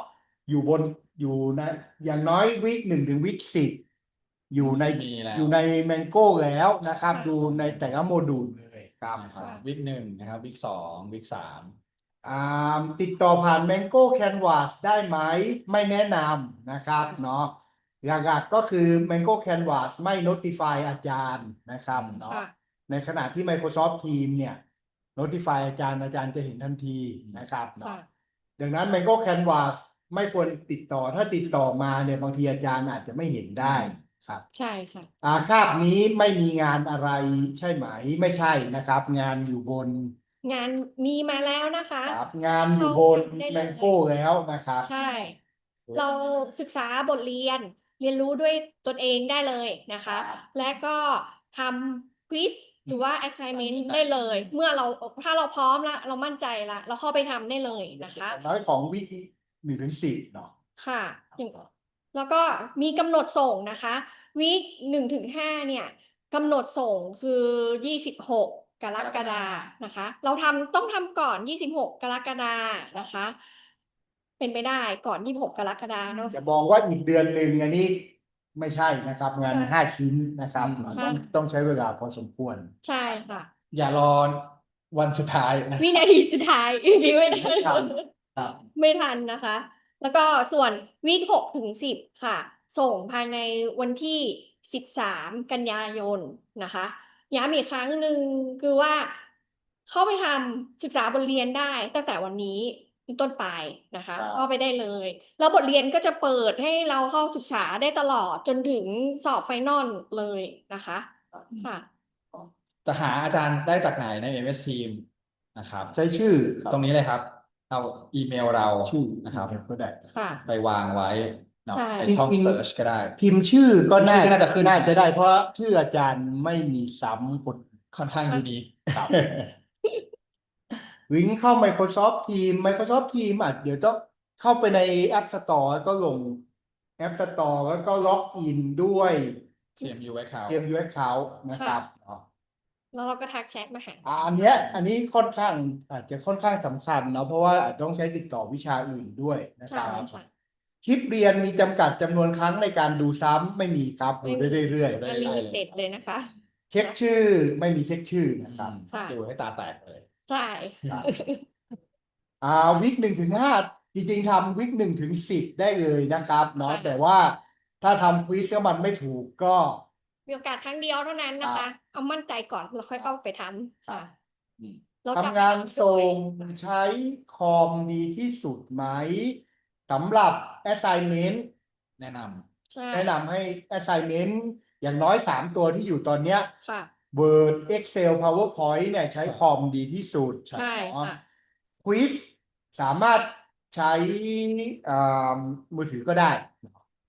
อยู่ในอย่างน้อยวิค1 ถึงวิค10อยู่ใน มีแล้ว อยู่ในแมงโก้แล้วนะครับ ค่ะ ดูในแต่ละโมดูลเลยครับ นะครับวิก1นะครับวิก2วิก3ติดต่อผ่าน Mango Canvas ได้ไหมไม่แนะนำนะครับเนาะหลักๆก็คือ Mango Canvas ไม่ notify อาจารย์นะครับเนาะ ค่ะ ในขณะที่ Microsoft Teams เนี่ย notify อาจารย์จะเห็นทันทีนะครับเนาะ ค่ะ ดังนั้น Mango Canvas ไม่ควรติดต่อถ้าติดต่อมาเนี่ยบางทีอาจารย์อาจจะไม่เห็นได้ครับ ใช่ค่ะ คาบนี้ไม่มีงานอะไรใช่ไหมไม่ใช่นะครับ งานอยู่บน งานมีมาแล้วนะคะ ครับงานอยู่บน ได้เลย Mango แล้วนะครับ ใช่ เราศึกษาบทเรียนรู้ด้วยตนเองได้เลยนะคะ และก็ทำควิสหรือว่า assignment ได้เลย เมื่อถ้าเราพร้อมแล้วเรามั่นใจละเราเข้าไปทำได้เลยนะคะ อย่างน้อยของวิค1 ถึง 10เนาะ ค่ะแล้วก็มีกำหนดส่งนะคะวีค1 ถึง 5เนี่ยกำหนดส่งคือ26 กรกฎานะคะ เราต้องทำก่อน26 กรกฎานะคะ เป็นไปได้ก่อน26 กรกฎาคมเนาะ จะมองว่าอีกเดือนหนึ่งอันนี้ไม่ใช่นะครับงาน ใช่ 5 ชิ้นนะครับ ใช่ ต้องใช้เวลาพอสมควร ใช่ค่ะ อย่ารอวันสุดท้ายนะ วินาทีสุดท้ายจริงๆไม่ทัน ครับ ไม่ทันนะคะ แล้วก็ส่วนวีค6 ถึง 10ค่ะ ส่งภายในวันที่13 กันยายนนะคะ ย้ำอีกครั้งหนึ่งคือว่า เข้าไปทำศึกษาบทเรียนได้ตั้งแต่วันนี้เป็นต้นไปนะคะ ครับ เข้าไปได้เลย แล้วบทเรียนก็จะเปิดให้เราเข้าศึกษาได้ตลอดจนถึงสอบไฟนอลเลยนะคะค่ะ จะหาอาจารย์ได้จากไหนใน MS Team นะครับ ใช้ชื่อคบ ตรงนี้เลยครับ เอาอีเมลเรา ชื่อ นะครับ อีเมลก็ได้ ค่ะ ไปวางไว้เนาะ ใช่ เป็นช่อง จริงๆ search ก็ได้ พิมพ์ชื่อก็ ชื่อก็น่าจะขึ้น น่าจะได้เพราะชื่ออาจารย์ไม่มีซ้ำคนอื่น ค่อนข้างยูนิค ครับ ลิงก์เข้า Microsoft Teams Microsoft Teams อาจเดี๋ยวต้องเข้าไปใน App Store แล้วก็ลง App Store แล้วก็ล็อกอินด้วย CMU account CMU account นะครับอ๋อ แล้วเราก็ทักแชทมาหา อันนี้ค่อนข้างอาจจะค่อนข้างสำคัญเนาะเพราะว่าอาจต้องใช้ติดต่อวิชาอื่นด้วยนะค ใช่ รับ ค่ะ คลิปเรียนมีจำกัดจำนวนครั้งในการดูซ้ำไม่มีครับดูได้เรื่อย ได้ อลิมิเต็ดเลยนะคะ ๆเช็คชื่อไม่มีเช็คชื่อนะครับ ค่ะ ดูให้ตาแตกเลย ใช่ ครับ วิก1 ถึง 5จริงๆทำวิก1 ถึง 10ได้เลยนะครับเนาะ ค่ะ แต่ว่าถ้าทำควิสแล้วมันไม่ถูกก็ มีโอกาสครั้งเดียวเท่านั้นนะ ครั คะ บ เอามั่นใจก่อนแล้วค่อยเอาไปทำค่ะ อืม แล้ว ทำงานส่งใช้คอมดีที่สุดไหมสำหรับ assignment แนะน ใช่ แนะนำให้ assignment อย่างน้อย3 ตัวที่อยู่ตอนเนี้ย ค่ะ Word Excel PowerPoint เนี่ยใช้คอมดีที่สุด ใช่ค่ะ ควิสสามารถใช้อ่ามือถือก็ได้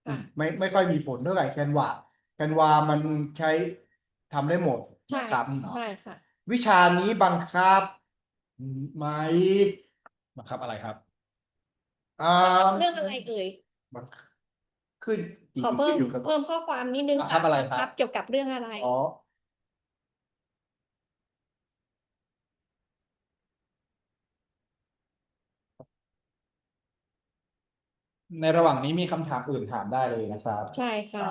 ค่ะ ไม่ค่อยมีผลเท่าไหร่แคนวามันใช้ทำได้หมด ใช่ นะครับเนาะ ใช่ค่ะ วิชานี้บังคับไหม ำบังคับอะไรครับ อ่า เรื่องอะไรเอ่ย บังขึ้นจริ ของ ๆ เพิ่ ขึ้ ม นอยู่กับ เพิ่มข้อความนิดนึง บังคับอะไรครับ เกี่ยวกับเรื่องอะไร อ๋อ ในระหว่างนี้มีคำถามอื่นถามได้เลยนะครับ ใช่ค่ะ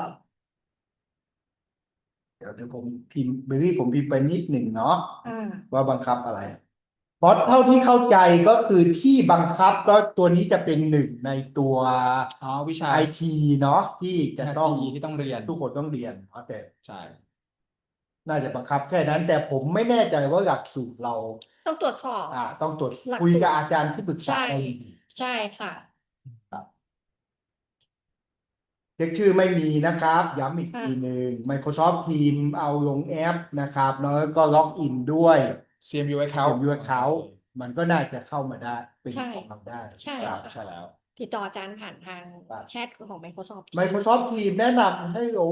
เดี๋ยวผมพิมพ์ผมพิมพ์ไปนิดหนึ่งเนาะ อ่า ว่าบังคับอะไรเพราะเท่าที่เข้าใจก็คือที่บังคับก็ตัวนี้จะเป็นหนึ่งในตัว อ๋อ วิชา IT เนาะที่จะต้อง PE ที่ต้องเรียน ทุกคนต้องเรียนแต่ ใช่ น่าจะบังคับแค่นั้น แต่ผมไม่แน่ใจว่าหลักสูตรเรา ต้องตรวจสอบ ต้องตรวจ หลัก คุย สูตร กับอาจารย์ที่ปรึกษา ใช่ เราดี ใช่ค่ะ ๆครับเช็คชื่อไม่มีนะครับย้ำอีก ค่ะ ทีหนึ่ง Microsoft Teams เอาลงแอปนะครับแล้วก็ล็อกอินด้วย CMU account CMU account มันก็น่าจะเข้ามาได้เป็น ใช่ ของเราได้ ใช่ ครับ ค่ะ ใช่แล้ว ติดต่ออาจารย์ผ่านทาง ครับ แชทของ Microsoft Microsoft Teams แนะนำให้เรา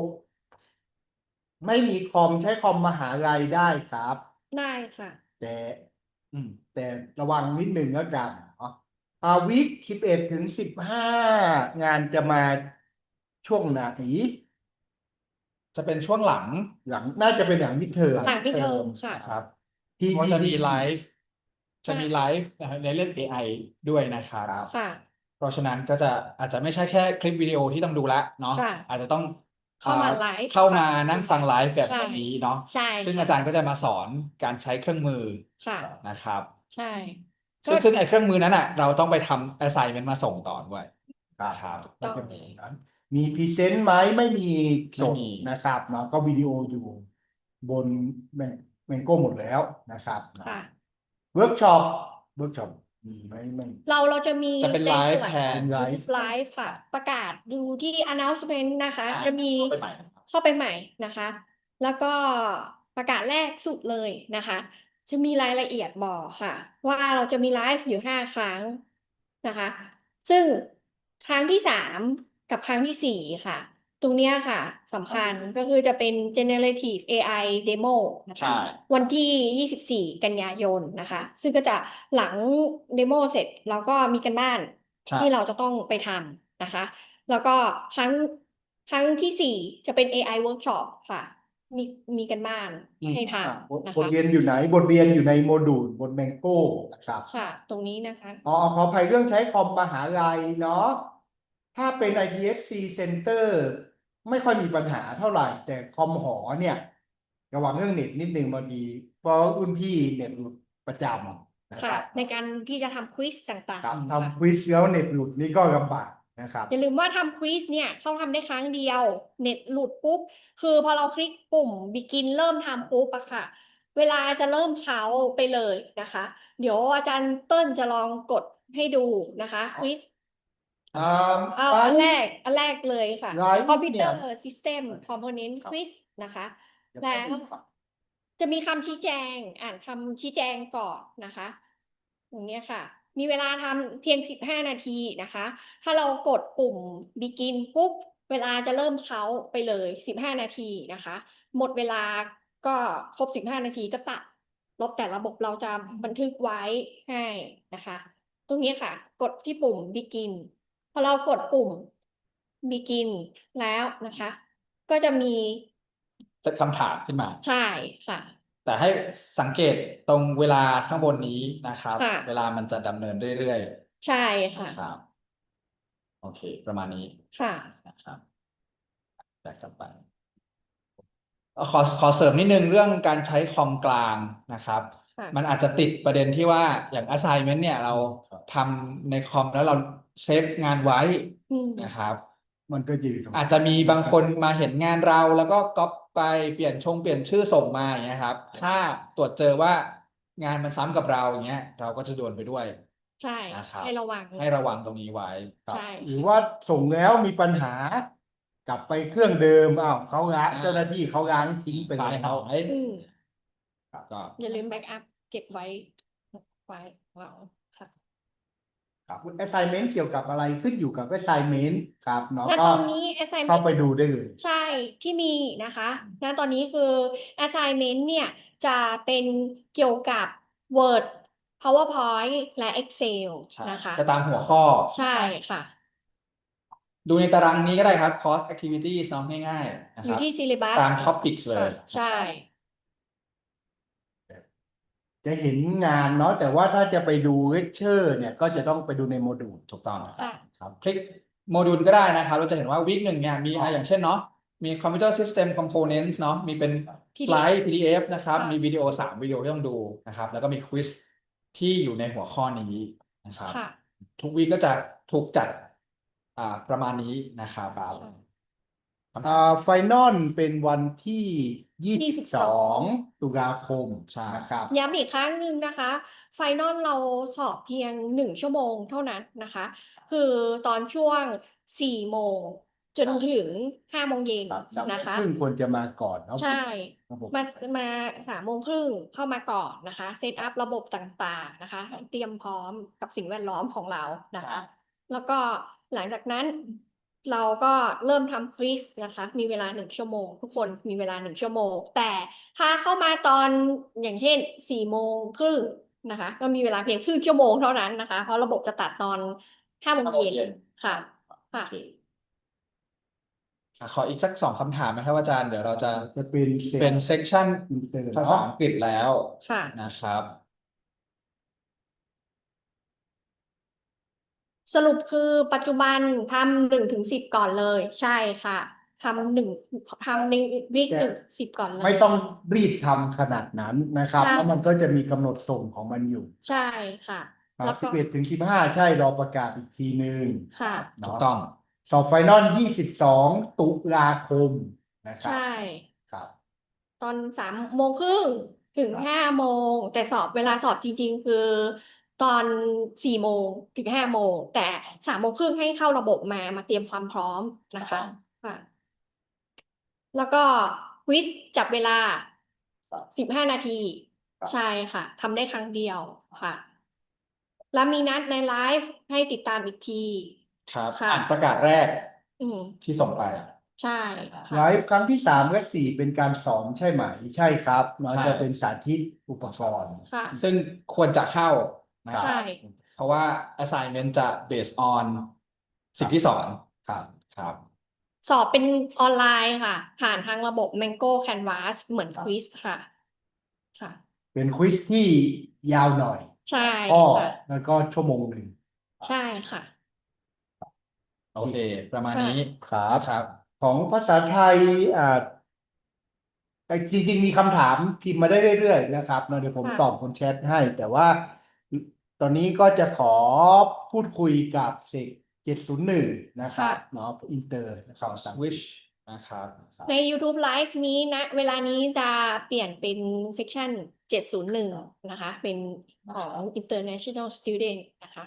ไม่มีคอมใช้คอมมหาลัยได้ครับ ได้ค่ะ แต่ อืม แต่ระวังนิดหนึ่งแล้วกันเนาะวิค11 ถึง 15งานจะมาช่วงไหน จะเป็นช่วงหลัง หลังน่าจะเป็นหลังมิดเทอม หลังที่เทอมค่ะ นะครับ ที่ เพราะจะมีไล ดี ฟ์ จะมีไลฟ์ในเรื่อง AI ด้วยนะครับ ครับ ค่ะ เพราะฉะนั้นก็จะอาจจะไม่ใช่แค่คลิปวิดีโอที่ต้องดูละเนาะ ค่ะ อาจจะต้อง เข้ามาไลฟ์ เข้ามานั่งฟังไลฟ์แบบ ใช่ นี้เนาะ ใช่ ซึ่ง ค่ะ อาจารย์ก็จะมาสอนการใช้เครื่องมือ ค่ะ นะครับ ใช่ ซึ่งไอ้เครื่องมือนั้นอ่ะ เราต้องไปทำ assignment มาส่งต่อด้วย ครับ ครับ ก็จะมีนั้นมีพรีเซนต์ไหมไม่มีสด ไม่มี นะครับเนาะก็วิดีโออยู่บนแมงโก้หมดแล้วนะครับ ค่ะ เวิร์กช็อปมีไหมไม่ เราจะมี จะเป็น ใน ไล ส่ ฟ์ วน แทน ไล YouTube Live ค่ะ ประกาศดูที่ announcement นะคะ อ่า จะมี เข้าไปใหม่นะครับ เข้าไปใหม่นะคะ แล้วก็ประกาศแรกสุดเลยนะคะ จะมีรายละเอียดบอกค่ะ ว่าเราจะมีไลฟ์อยู่5 ครั้งนะคะ ซึ่งครั้งที่ 3 กับครั้งที่ 4 ค่ะ ตรงเนี้ยค่ะสำคัญก็คือจะเป็น generative AI demo นะ ใช่ คะ วันที่ 24 กันยายนนะคะ ซึ่งก็จะหลังเดโมเสร็จเราก็มีกันบ้าน ใช่ ที่เราจะต้องไปทำนะคะ แล้วก็ครั้งที่ 4 จะเป็น AI workshop ค่ะ มีมีกันบ้านให้ บท ทำนะ บท คะ เรียนอยู่ไหนบทเรียนอยู่ในโมดูลบน Mango นะครับ ค่ะ ตรงนี้นะคะ ขออภัยเรื่องใช้คอมมหาลัยเนาะถ้าเป็น ITSC Center ไม่ค่อยมีปัญหาเท่าไหร่ แต่คอมหอเนี่ยระวังเรื่องเน็ตนิดนึงบางทีเพราะรุ่นพี่เน็ตหลุดประจำนะค ค่ะ รับ ในการที่จะทำควิสต่าง ครับ ๆค่ะ ทำควิสแล้วเน็ตหลุดนี่ก็ลำบากนะครับ อย่าลืมว่าทำควิสเนี่ยเขาทำได้ครั้งเดียว เน็ตหลุดปุ๊บ คือพอเราคลิกปุ่ม begin เริ่มทำปุ๊บอะค่ะ เวลาจะเริ่มเขาไปเลยนะคะ เดี๋ยวอาจารย์เติ้ลจะลองกดให้ดูนะคะควิส อ่า เอา ไล อัน ฟ์ แรกเลยค่ะ ไลฟ์ คอมพิว เนี่ เต ย อร์ซิสเต็มคอมโพเนนต์ ครั ค บ วิสนะคะ เดี๋ยว แล้ ให้ ว ดูครับ จะมีคำชี้แจงอ่านคำชี้แจงก่อนนะคะอย่างเงี้ยค่ะ มีเวลาทำเพียง15 นาทีนะคะ ถ้าเรากดปุ่ม begin ปุ๊บเวลาจะเริ่มเขาไปเลย15 นาทีนะคะ หมดเวลาก็ครบ15 นาทีก็ตัดแต่ระบบเราจะบันทึกไว้ให้นะคะ ตรงนี้ค่ะ กดที่ปุ่ม begin พอเรากดปุ่ม begin แล้วนะคะ ก็จะมี เป็นคำถามขึ้นมา ใช่ค่ะ แต่ให้สังเกตตรงเวลาข้างบนนี้นะครับ ค่ะ เวลามันจะดำเนินเรื่อย ใช่ค่ะ ๆครับโอเค ประมาณนี้ ค่ะ นะครับแบกกลับไปขอเสริมนิดนึงเรื่องการใช้คอมกลางนะครับ ค่ะ มันอาจจะติดประเด็นที่ว่าอย่าง assignment เนี่ยเราทำในคอมแล้วเราเซฟงานไว้ อืม นะครับ มันก็ยืน อาจจะมีบางคนมาเห็นงานเราแล้วก็ก๊อปไปเปลี่ยนชื่อส่งมาอย่างเงี้ยครับ ถ้าตรวจเจอว่างานมันซ้ำกับเราอย่างเงี้ยเราก็จะโดนไปด้วย ใช่ นะครับ ให้ระวัง ให้ระวังตรงนี้ไว้ครับ ใช่ หรือว่าส่งแล้วมีปัญหา กลับไปเครื่องเดิมเขาล้างเจ้าหน้าที่เขาล้างทิ้งไป ไฟล์ แล้ หา วย อืม ก็ อย่าลืมแบ็กอัพเก็บไว้เราค่ะ ครับ assignment เกี่ยวกับอะไรขึ้นอยู่กับ assignment ครับเนาะ และ ก็ ตอนนี้ เข้า assignment ไปดูได้เลย ใช่ที่มีนะคะณตอนนี้คือ assignment เนี่ยจะเป็นเกี่ยวกับ Word PowerPoint และ Excel ใช่ นะคะ จะตามหัวข้อ ใช่ค่ะ ดูในตารางนี้ก็ได้ครับ course activities เนาะง่ายๆนะ อ ค ยู่ รับ ที่ syllabus ตาม topics เลย ใช่ จะเห็นงานเนาะแต่ว่าถ้าจะไปดูเลคเชอร์เนี่ยก็จะต้องไปดูในโมดูล ถูกต้องนะครั ค่ะ บครับคลิกโมดูลก็ได้นะครับ เราจะเห็นว่าวีคหนึ่งเนี่ยมี อ๋อ อ อ ย่างเช่นเนาะมี Computer System Components เนาะมีเป็น PDF สไลด์ PDF นะครับ ค่ะ มีวิดีโอ3 วิดีโอที่ต้องดูนะครับ แล้วก็มีควิสที่อยู่ในหัวข้อนี้นะครับ ค่ะ ทุกวีคก็จะถูกจัดประมาณนี้นะครับ ไฟนอลเป็นวันที่22 ตุลาคม ใช่ นะครับ ย้ำอีกครั้งหนึ่งนะคะไฟนอลเราสอบเพียง1 ชั่วโมงเท่านั้นนะคะ คือตอนช่วง4 โมงจนถึง5 โมงเย็น 3 นะคะ ครึ่งควรจะมาก่อนเนาะ ใช่ ระบบ มา3 โมงครึ่งเข้ามาก่อนนะคะเซตอัพระบบต่างๆนะคะเตรียมพร้อมกับสิ่งแวดล้อมของเรานะคะ แล้วก็หลังจากนั้นเราก็เริ่มทำควิสนะคะ มีเวลา1 ชั่วโมง ทุกคนมีเวลา1 ชั่วโมง แต่ถ้าเข้ามาตอนอย่างเช่น4 โมงครึ่งนะคะ ก็มีเวลาเพียงครึ่งชั่วโมงเท่านั้นนะคะ เพราะระบบจะตัดตอน5 โมงเย็นค่ะ ค่ะ โอเคขออีกสัก2 คำถามนะครับอาจารย์เดี๋ยวเราจะ จะเป็น เป็นเซกชัน อินเตอร์ ภาษาอังกฤษแล้ว ค่ะ นะครับ สรุปคือปัจจุบันทำ1 ถึง 10ก่อนเลย ใช่ค่ะทำในวีค แต่ 1 ถึง 10ก่อนเลย ไม่ต้องรีบทำขนาดนั้นนะครับ ใช่ เพราะมันก็จะมีกำหนดส่งของมันอยู่ ใช่ค่ะ แล้วก็ 11 ถึง 15 ใช่รอประกาศอีกทีนึง ค่ะ ถู เนาะ กต้อง สอบไฟนอล22 ตุลาคมนะครับ ใช่ ครับ ตอน3 โมงครึ่งถึง ครับ 5 โมง แต่เวลาสอบจริงๆ คือตอน4 โมงถึง 5 โมง แต่3 โมงครึ่งให้เข้าระบบมาเตรียมความพร้อมนะคะค่ะ แล้วก็ควิสจับเวลา 15 นาที ครับ ใช่ค่ะทำได้ครั้งเดียวค่ะ แล้วมีนัดในไลฟ์ให้ติดตามอีกที ครับ ค่ะ อ่านประกาศแรก อืม ที่ส่งไป ใช่ ไล ค่ะ ฟ์ครั้งที่ 3 และ 4 เป็นการสอนใช่ไหม ใช่ครับเนาะ ใช่ จะเป็นสาธิตอุปกรณ์ ค่ะ ซึ่งควรจะเข้านะค ใช่ รับ เพราะว่า assignment จะ based on สิ่งที่สอน ครับ ครับ สอบเป็นออนไลน์ค่ะ ผ่านทางระบบ Mango Canvas เหมือนควิสค่ะ ค่ะ เป็นควิสที่ยาวหน่อย ใช่ ข้อ ค่ะ แล้วก็ชั่วโมงหนึ่ง ใช่ค่ะ โอเค ประมาณนี้ ครับ นะครับ ของภาษาไทยแต่จริงๆมีคำถามพิมพ์มาได้เรื่อยๆนะครับเนอะเดี๋ยวผม ค่ะ ตอบบนแชทให้ แต่ว่าตอนนี้ก็จะขอพูดคุยกับเซก701นะครับเนาะอินเตอร์นะครับ switch นะครับ ใน YouTube Live นี้นะ เวลานี้จะเปลี่ยนเป็น section 701 นะคะ เป็นของ International Student นะคะ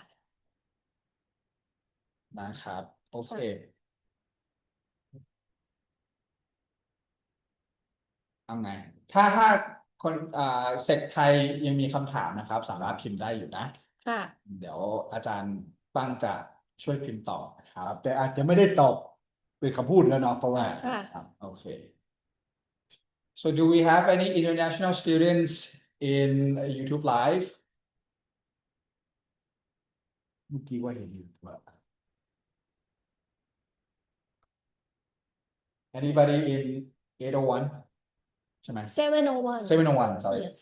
นะครับ โอเค เอาไง ถ้าคนเซกไทยยังมีคำถามนะครับ สามารถพิมพ์ได้อยู่นะ ค่ะ เดี๋ยวอาจารย์ปั้งจะช่วยพิมพ์ต่อนะครับ แต่อาจจะไม่ได้ตอบเป็นคำพูดแล้วเนาะเพราะว่า ค่ะ ครับ Okay. So do we have any international students in YouTube Live? เมื่อกี้ว่าเห็นอยู่ว่า Anybody in 801? ใช่ไหม 701 701 sorry. yes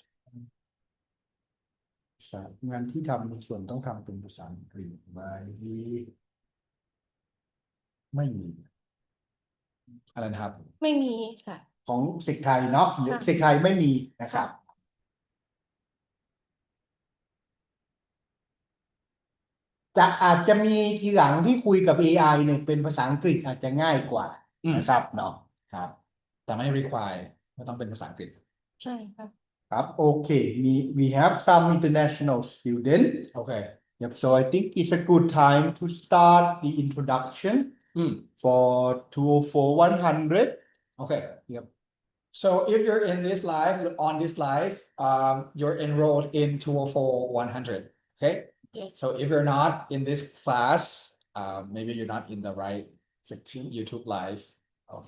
งานที่ทำในส่วนต้องทำเป็นภาษาอังกฤษไหมไม่มี อะไรนะครับ ไม่มีค่ะ ของเซกไทยเนาะหรือ ค่ะ เซกไทยไม่มีนะครับ อาจจะมีทีหลังที่คุยกับ AI เนี่ยเป็นภาษาอังกฤษอาจจะง่ายกว่า อืม นะครับเนาะ ครับ แต่ไม่ require ไม่ต้องเป็นภาษาอังกฤษ ใช่ค่ะ ครับโอเคwe have some international student Okay. yep so I think it's a good time to start the introduction อืม for 204 100 Okay. yep So if you're in this live, on this live, you're enrolled in 204 100. Okay. yes So if you're not in this class, maybe you're not in the right section, YouTube Live.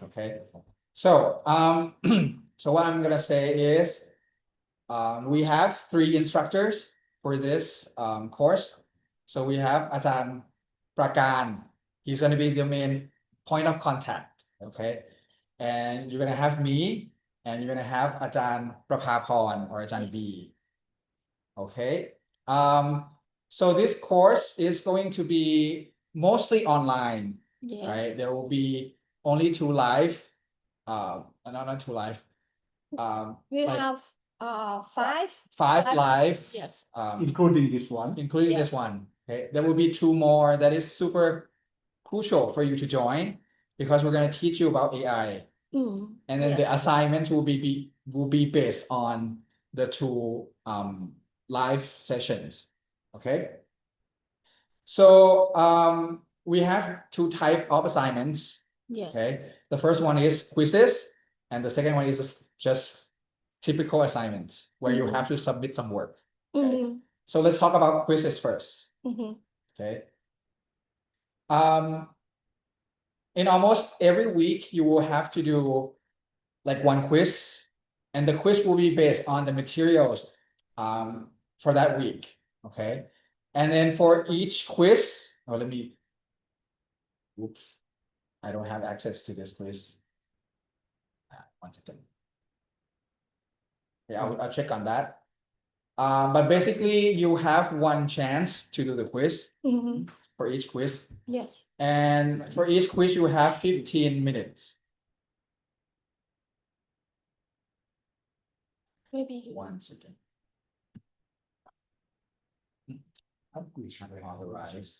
Okay. So, so what I'm gonna say is, we have 3 instructors for this course. So we have Ajahn Prakan. He's gonna be the main point of contact. Okay. And you're gonna have me, and you're gonna have Ajahn Prapaporn or Ajahn B. Okay. So this course is going to be mostly online, yes right? There will be only 2 live, not 2 live, we like have 5 5 live, yes including this one including this Yes. one. Okay, there will be 2 more that is super crucial for you to join because we're going to teach you about AI, อืม and then the yes assignments will be based on the 2 live sessions. Okay. So we have 2 types of assignments. yes Okay, the first one is quizzes, and the second one is just typical assignments where you Mhm. have to submit some work. อืม So let's talk about quizzes first. อืม Okay. In almost every week, you will have to do like 1 quiz, and the quiz will be based on the materials for that week. Okay. And then for each quiz, oops, I don't have access to this quiz. 1 second. Yeah, I'll check on that. But basically, you have 1 chance to do the quiz อืม for each quiz. yes And for each quiz, you have 15 minutes. maybe 1 second. Authorize.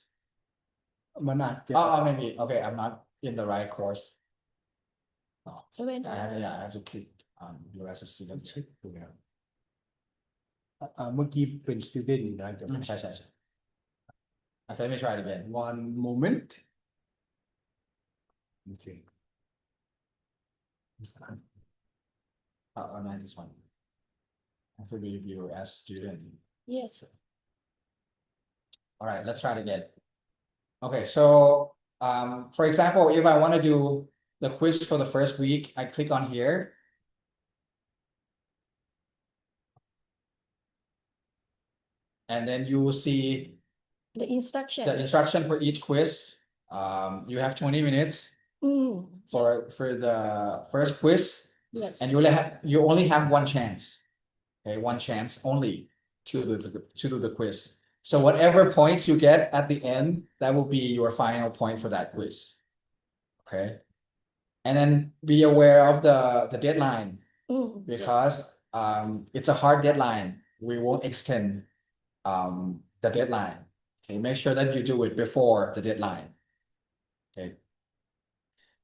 มันอาจจะ Oh, maybe. Okay, I'm not in the right course. seven I have to click on you as a student. เช็คดูแล้วเมื่อกี้เป็น student อยู่นะแต่ ใช่ Okay, let me try it again. one moment okay Not this one. I have to leave you as student. yes All right, let's try it again. Okay, so for example, if I want to do the quiz for the first week, I click on here. And then you will see the instruction the instruction for each quiz. You have 20 minutes. for the first quiz, yes and you only have one chance. Okay, one chance only to do the quiz. So whatever points you get at the end, that will be your final point for that quiz. Okay, and then be aware of the deadline yes because it's a hard deadline. We won't extend the deadline. Okay, make sure that you do it before the deadline. Okay.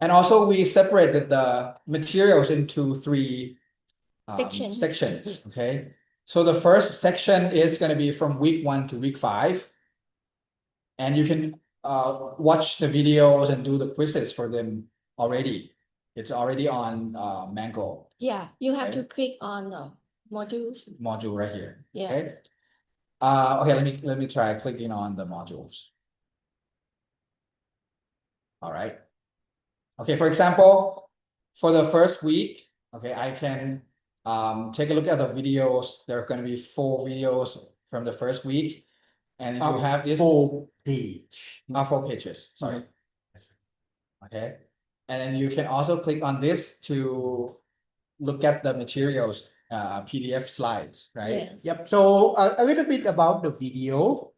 And also we separated the materials into three Sections. sections. Okay. So the first section is going to be from week 1 to week 5. And you can watch the videos and do the quizzes for them already. It's already on Mango yeah you have Okay. to click on the modules module right here. Yeah. Okay. Okay, let me try clicking on the modules. All right. Okay, for example, for the first week, okay, I can take a look at the videos. There are going to be 4 videos from the first week. And you have this 4 page. 4 pages, sorry. Okay. And then you can also click on this to look at the materials, PDF slides, right? yes Yep. So a little bit about the video.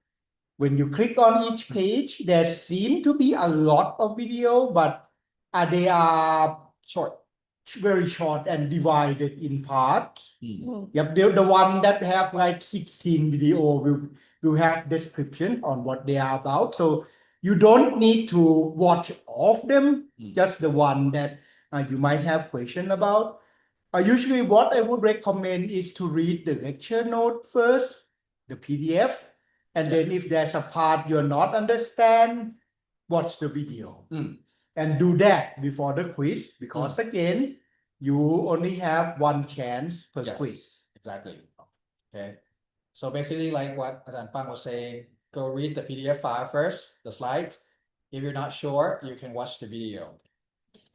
When you click on each page, there seem to be a lot of video, but they are Short. very short and divided in parts. Mm. Yep, the one that have like 16 video will have description on what they are about. So you don't need to watch all of them, just the one that you might have question about. Usually what I would recommend is to read the lecture note first, the PDF, and then if there's a part you're not understand, watch the video. And do that before the quiz, because again, you only have one chance per Yes. quiz. Exactly. Okay. So basically, like what Asan Pang was saying, go read the PDF file first, the slides. If you're not sure, you can watch the video.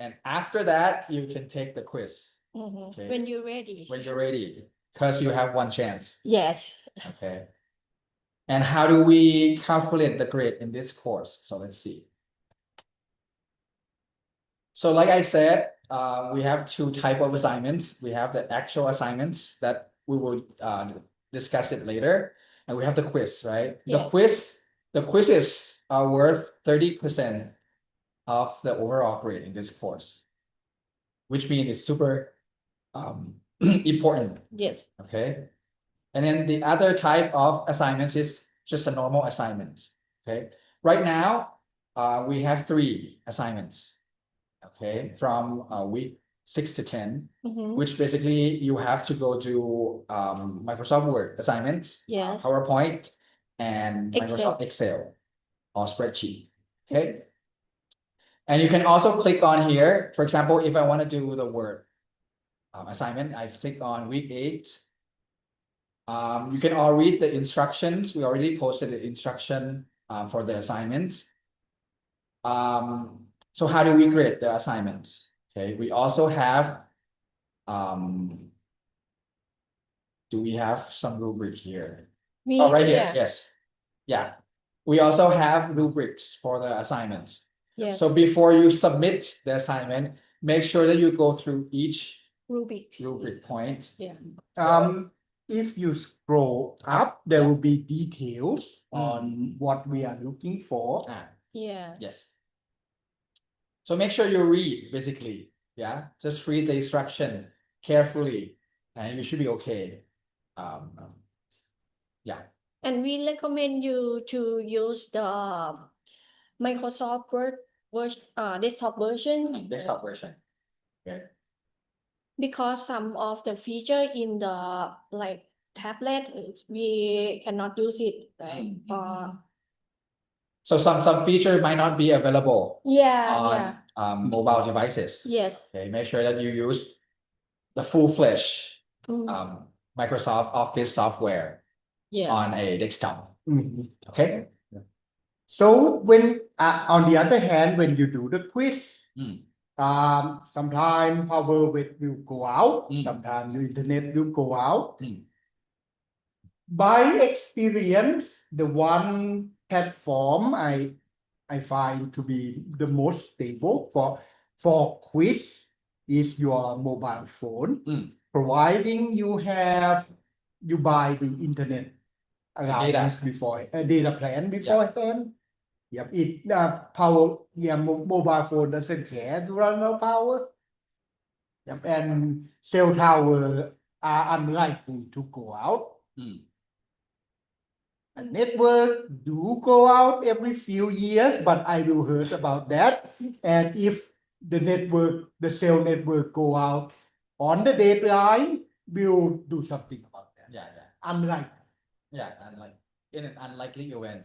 And after that, you can take the quiz. Okay. when you're ready When you're ready, because you have one chance. yes Okay. And how do we calculate the grade in this course? So let's see. So like I said, we have 2 type of assignments. We have the actual assignments that we will discuss it later. And we have the quiz, right? Yes. The quizzes are worth 30% of the overall grade in this course, which means it's super important. yes Okay. And then the other type of assignments is just a normal assignment. Okay. Right now, we have 3 assignments. Okay, from week 6 to 10, which basically you have to go to Microsoft Word assignments, Yes. PowerPoint, and Excel. Microsoft Excel or spreadsheet. Okay. And you can also click on here. For example, if I want to do the Word assignment, I click on week 8. You can all read the instructions. We already posted the instruction for the assignment. So how do we grade the assignments? Okay, we also have, do we have some rubric here? Oh, right here, yes. Yeah. We also have rubrics for the assignments. yes So before you submit the assignment, make sure that you go through each rubric point. Yeah. If you scroll up, there will be details on what we are looking for. Yeah. Yes. So make sure you read, basically. Yeah, just read the instruction carefully, and you should be okay. Yeah. And we recommend you to use the Microsoft Word desktop version Desktop version. Okay. because some of the feature in the like tablet we cannot use it like So some feature might not be available yeah on mobile devices. yes Okay, make sure that you use the full-fledged Microsoft Office software yes on a desktop. Okay. So when on the other hand, when you do the quiz, sometimes power will go out, sometimes the internet will go out. By experience, the one platform I find to be the most stable for quiz is your mobile phone, providing you buy the internet allowance before a data plan beforehand. Yep, it power, mobile phone doesn't care to run out of power. Yep, and cell tower are unlikely to go out. A network do go out every few years, but I will heard about that. And if the cell network go out on the deadline, we'll do something about that. Unlikely. In an unlikely event,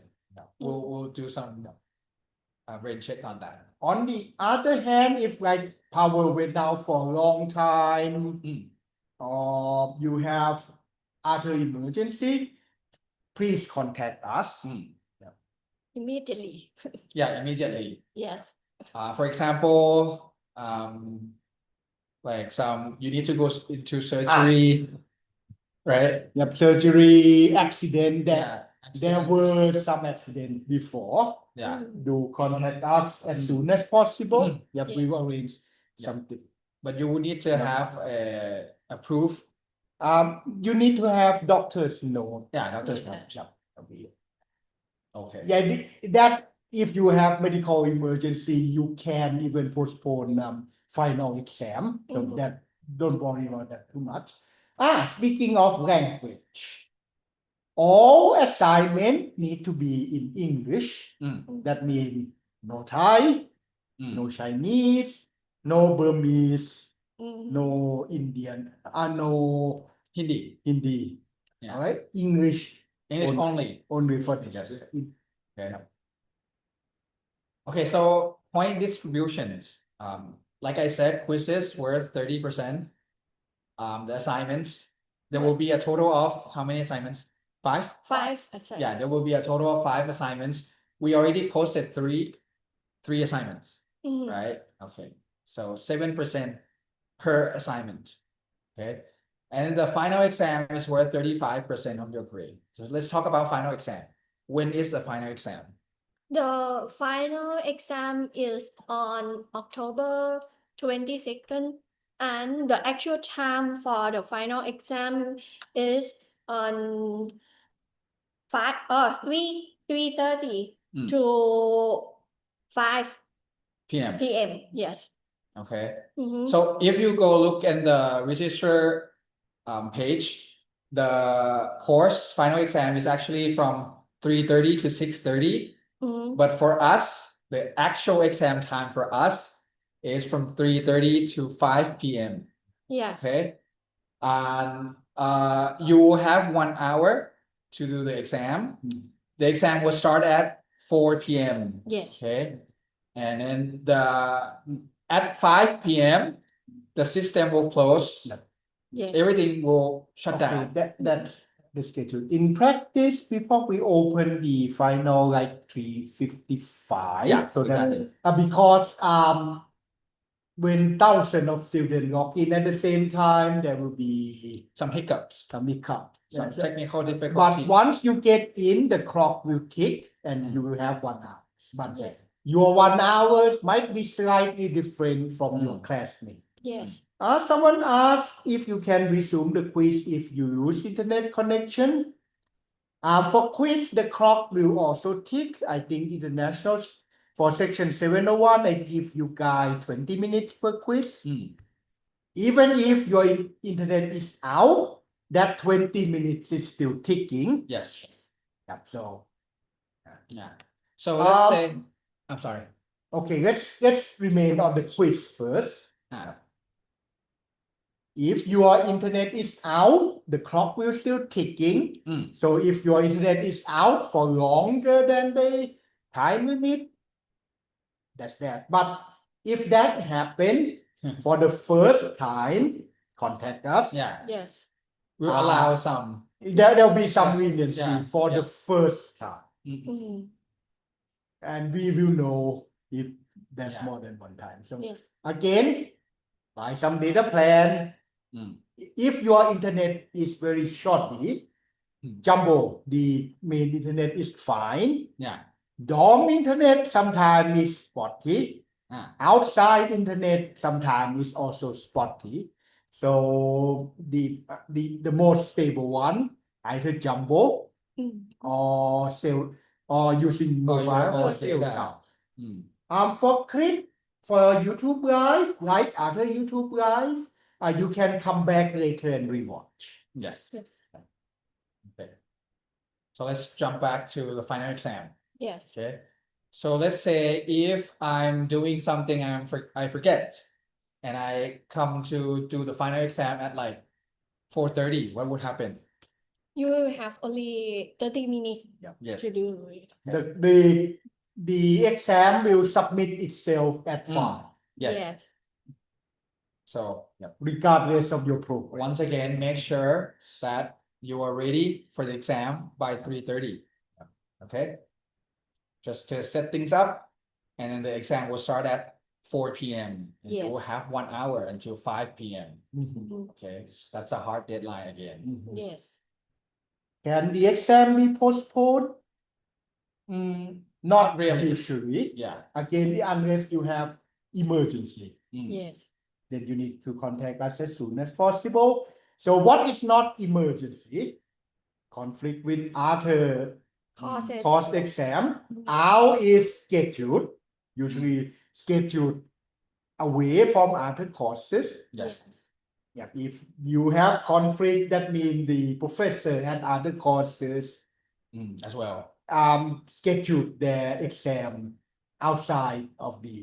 we'll do some rain check on that. On the other hand, if like power went out for a long time, or you have other emergency, please contact us. Immediately. Immediately. Yes. For example, like you need to go into surgery, right? Yep, surgery, accident, there accident. were some accident before. Do contact us as soon as possible. Yep, we will arrange something. But you would need to have a proof. You need to have doctor's note. Doctor's note. Okay. That if you have medical emergency, you can even postpone final exam. So that don't worry about that too much. Speaking of language, all assignment need to be in English. That means no Thai, no Chinese, no Burmese, no Indian, no Hindi. All right, English only for this. Okay, so point distributions. Like I said, quizzes worth 30%. The assignments, there will be a total of how many assignments? 5? 5 assignments. There will be a total of 5 assignments. We already posted three assignments, right? Okay, so 7% per assignment. Okay, and the final exam is worth 35% of your grade. So let's talk about final exam. When is the final exam? The final exam is on October 22nd, and the actual time for the final exam is on 3:30 to 5 p.m. Yes. Okay. So if you go look in the register page, the course final exam is actually from 3:30 to 6:30. But for us, the actual exam time for us is from 3:30 to 5 p.m. Okay. And you have 1 hour to do the exam. The exam will start at 4 p.m. Yes. Okay. And then at 5 p.m. the system will close. Yes. Everything will shut down. That's the schedule. In practice, we probably open the final like 3:55. So that because when thousands of students log in at the same time, there will be some hiccups, some technical difficulties. But once you get in, the clock will tick and you will have 1 hour. But your 1 hours might be slightly different from your classmate. Yes. Someone asked if you can resume the quiz if you use internet connection. For quiz, the clock will also tick. I think international for section 701, I give you guys 20 minutes per quiz. Even if your internet is out, that 20 minutes is still ticking. Yes. So let's say, I'm sorry. Okay, let's remain on the quiz first. If your internet is out, the clock will still ticking. So if your internet is out for longer than the time limit, that's that. But if that happened for the first time, contact us. Yes. We'll allow some. There'll be some leniency for the first time. And we will know if there's more than one time. So again, buy some data plan. If your internet is very shoddy, jumbo, the main internet is fine. Dorm internet sometimes is spotty. Outside internet sometimes is also spotty. So the most stable one, either jumbo อืม or cell or using mobile or for data. cell tower. For clip for YouTube guys, like other YouTube guys, you can come back later and rewatch. Yes. yes Okay. So let's jump back to the final exam. yes Okay. So let's say if I'm doing something I forget and I come to do the final exam at like 4:30, what would happen? you have only 30 minutes Yes. to do it The exam will submit itself at 5. Yes. So Regardless of your progress. once again, make sure that you are ready for the exam by 3:30. Okay. Just to set things up, and then the exam will start at 4 p.m. and you will Yes. have 1 hour until 5 p.m. Mhm. Okay, that's a hard deadline again. yes Can the exam be postponed? Not really. usually. Yeah. Again, unless you have emergency, yes then you need to contact us as soon as possible. So what is not emergency? Conflict with other Courses. course exam. How is scheduled? Usually scheduled away from other courses. Yes. Yeah, if you have conflict, that means the professor and other courses As well. schedule their exam outside of the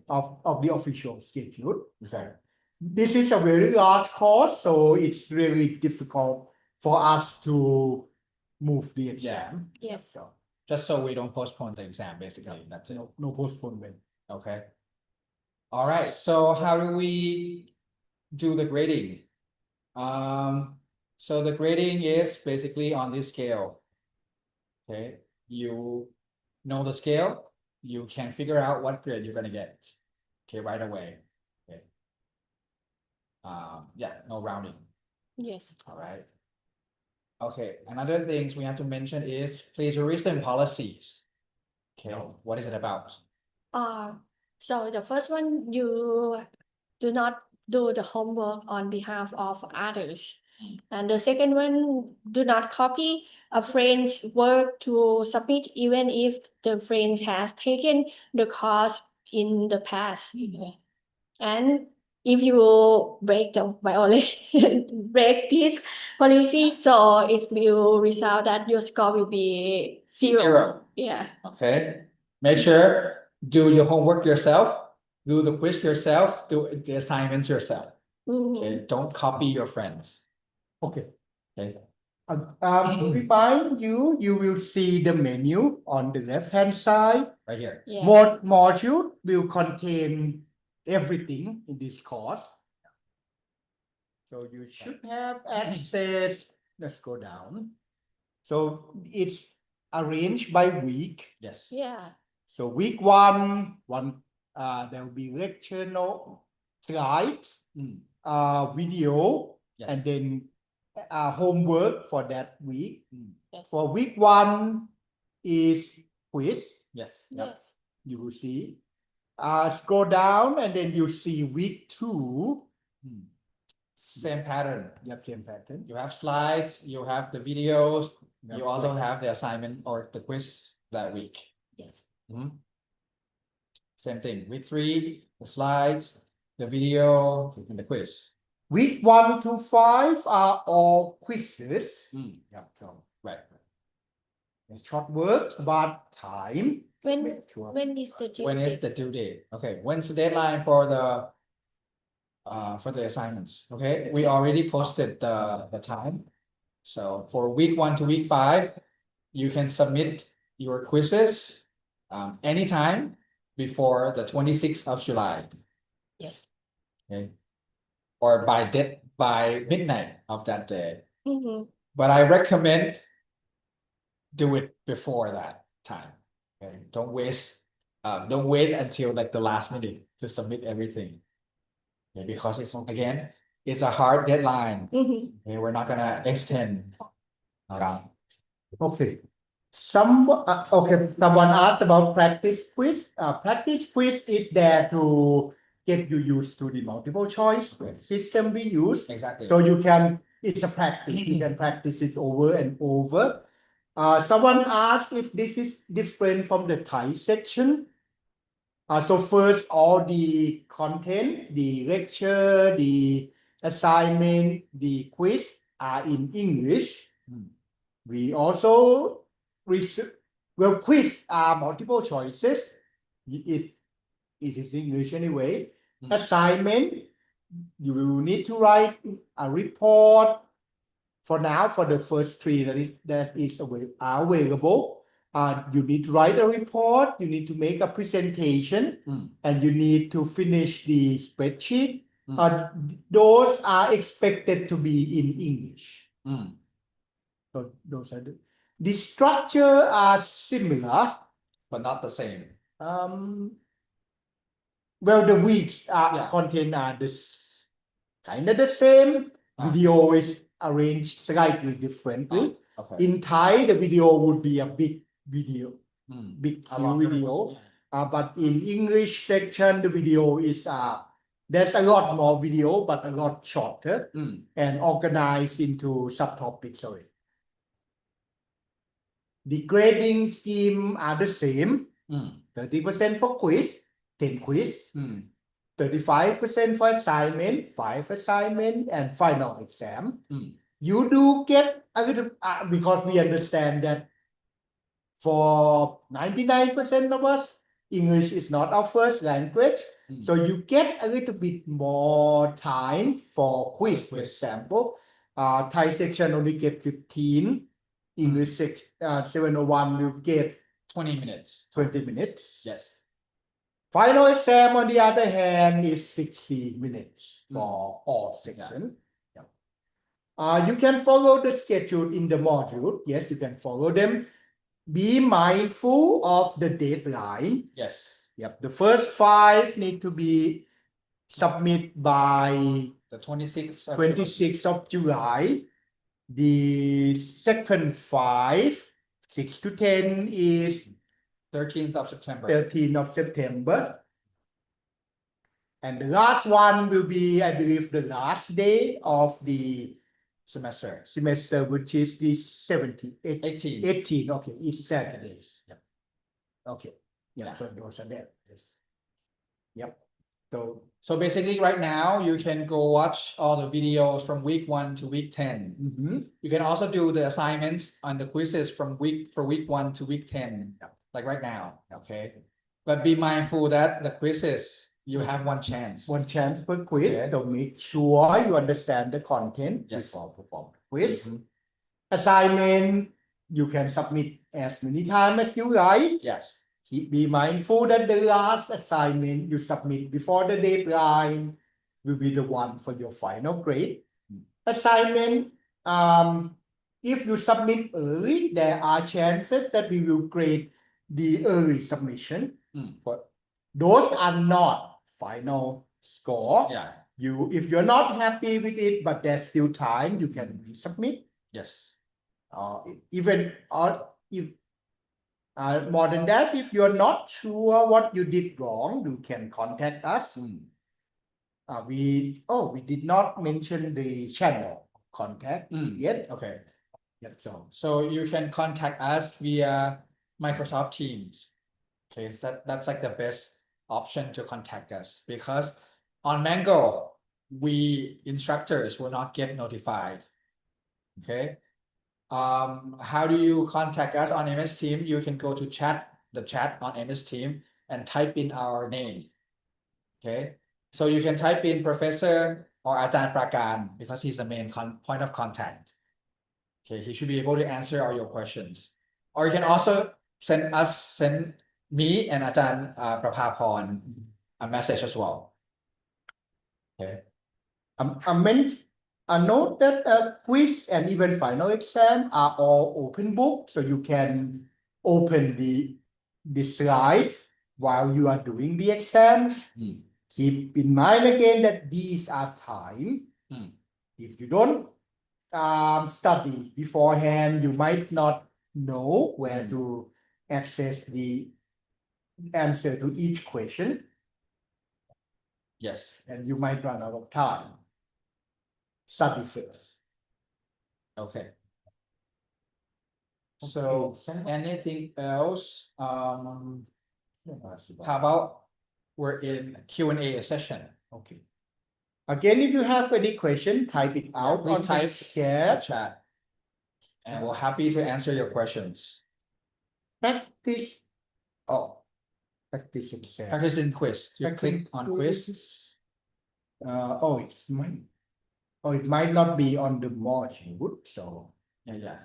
of the official schedule. Okay. This is a very large course, so it's really difficult for us to move the exam. Yes. So Just so we don't postpone the exam, basically. That's it. no postponement. Okay. All right. So how do we do the grading? So the grading is basically on this scale. Okay. You know the scale, you can figure out what grade you're gonna get. Okay, right away. Okay. Yeah, no rounding. yes All right. Okay, another things we have to mention is plagiarism policies. Okay, what is it about? So the first one, you do not do the homework on behalf of others. And the second one, do not copy a friend's work to submit even if the friend has taken the course in the past. And if you break the violation, break this policy, so it will result that your score will be zero. Yeah. Okay, make sure do your homework yourself, do the quiz yourself, do the assignments yourself. Okay, don't copy your friends. Okay. Okay. To remind you, you will see the menu on the left-hand side. Right here. Yes. Module will contain everything in this course. So you should have access. Let's go down. So it's arranged by week. Yes. Yeah. So week one, there will be lecture note, slides, video, Yes. and then homework for that week. Yes. For week one is quiz. Yes. Yes. You will see. Scroll down and then you see week 2. Same pattern. Yep, same pattern. You have slides, you have the videos, Yep. you also have the assignment or the quiz that week. Yes. Same thing. Week 3, the slides, the video, and the quiz. Week 1 to 5 are all quizzes. Yep, so Right. it's short work, but time. When Make sure. when is the due When is date? the due date? Okay, when's the deadline for the assignments? Okay, we already posted the time. So for week 1 to week 5, you can submit your quizzes anytime before the 26th of July. Yes. Okay. Or by midnight of that day. But I recommend do it before that time. Okay, don't wait until like the last minute to submit everything. Okay, because it's a hard deadline. Okay, we're not gonna extend. Okay. Someone asked about practice quiz. Practice quiz is there to get you used to the multiple choice system we use. Exactly. So it's a practice. You can practice it over and over. Someone asked if this is different from the Thai section. So first, all the content, the lecture, the assignment, the quiz are in English. We also quiz are multiple choices. It is English anyway. Assignment, you will need to write a report. For now, for the first three that is available, you need to write a report. You need to make a presentation, and you need to finish the spreadsheet. Those are expected to be in English. So those are the structure are similar. But not the same. Well, the weeks content are kind of the same. Video is arranged slightly differently. Okay. In Thai, the video would be a big video, big A longer video. But in English section, the video is there's a lot more video, but a lot shorter and organized into subtopics already. The grading scheme are the same. 30% for quiz, 10 quiz. 35% for assignment, 5 assignment, and final exam. You do get a little, because we understand that for 99% of us, English is not our first language. So you get a little bit more time for quiz, for example. Thai section only get 15. English section 701 you get 20 minutes. 20 minutes. Yes. Final exam, on the other hand, is 60 minutes for all sections. You can follow the schedule in the module. Yes, you can follow them. Be mindful of the deadline. Yes. Yep. The first 5 need to be submitted by The 26th of 26th of July. The second 5, 6 to 10, is 13th of September. 13th of September. And the last one will be, I believe, the last day of the semester, which is the 18. 18. Okay, it's Saturdays. Yep. Okay. Yeah, so those are there. Yes. Yep. So basically right now you can go watch all the videos from week 1 to week 10. You can also do the assignments and the quizzes from week 1 to week 10. Like right now. Okay. But be mindful that the quizzes, you have one chance. One chance per quiz. Okay. So make sure you understand the content before perform the quiz. Assignment, you can submit as many times as you like. Yes. Be mindful that the last assignment you submit before the deadline will be the one for your final grade. Assignment, if you submit early, there are chances that we will grade the early submission. But those are not final score. If you're not happy with it, but there's still time, you can resubmit. Yes. More than that, if you're not sure what you did wrong, you can contact us. We did not mention the channel contact yet. Okay. Yep, so you can contact us via Microsoft Teams. Okay, that's like the best option to contact us, because on Mango, we instructors will not get notified. Okay. How do you contact us on MS Team? You can go to the chat on MS Team and type in our name. Okay. So you can type in Professor or Ajahn Prakan, because he's the main point of contact. Okay. He should be able to answer all your questions. Or you can also send me and Ajahn Prapaporn a message as well. Okay. A note that quiz and even final exam are all open book, so you can open the slides while you are doing the exam. Keep in mind again that these are time. If you don't study beforehand, you might not know where to access the answer to each question, Yes. and you might run out of time. Study first. Okay. So anything else? How about we're in Q&A session? Okay. Again, if you have any question, type it out Please on the type chat. chat. And we're happy to answer your questions. Practice. Oh, Practice exam. practice in quiz. You click on quiz. It might not be on the module, so Yeah.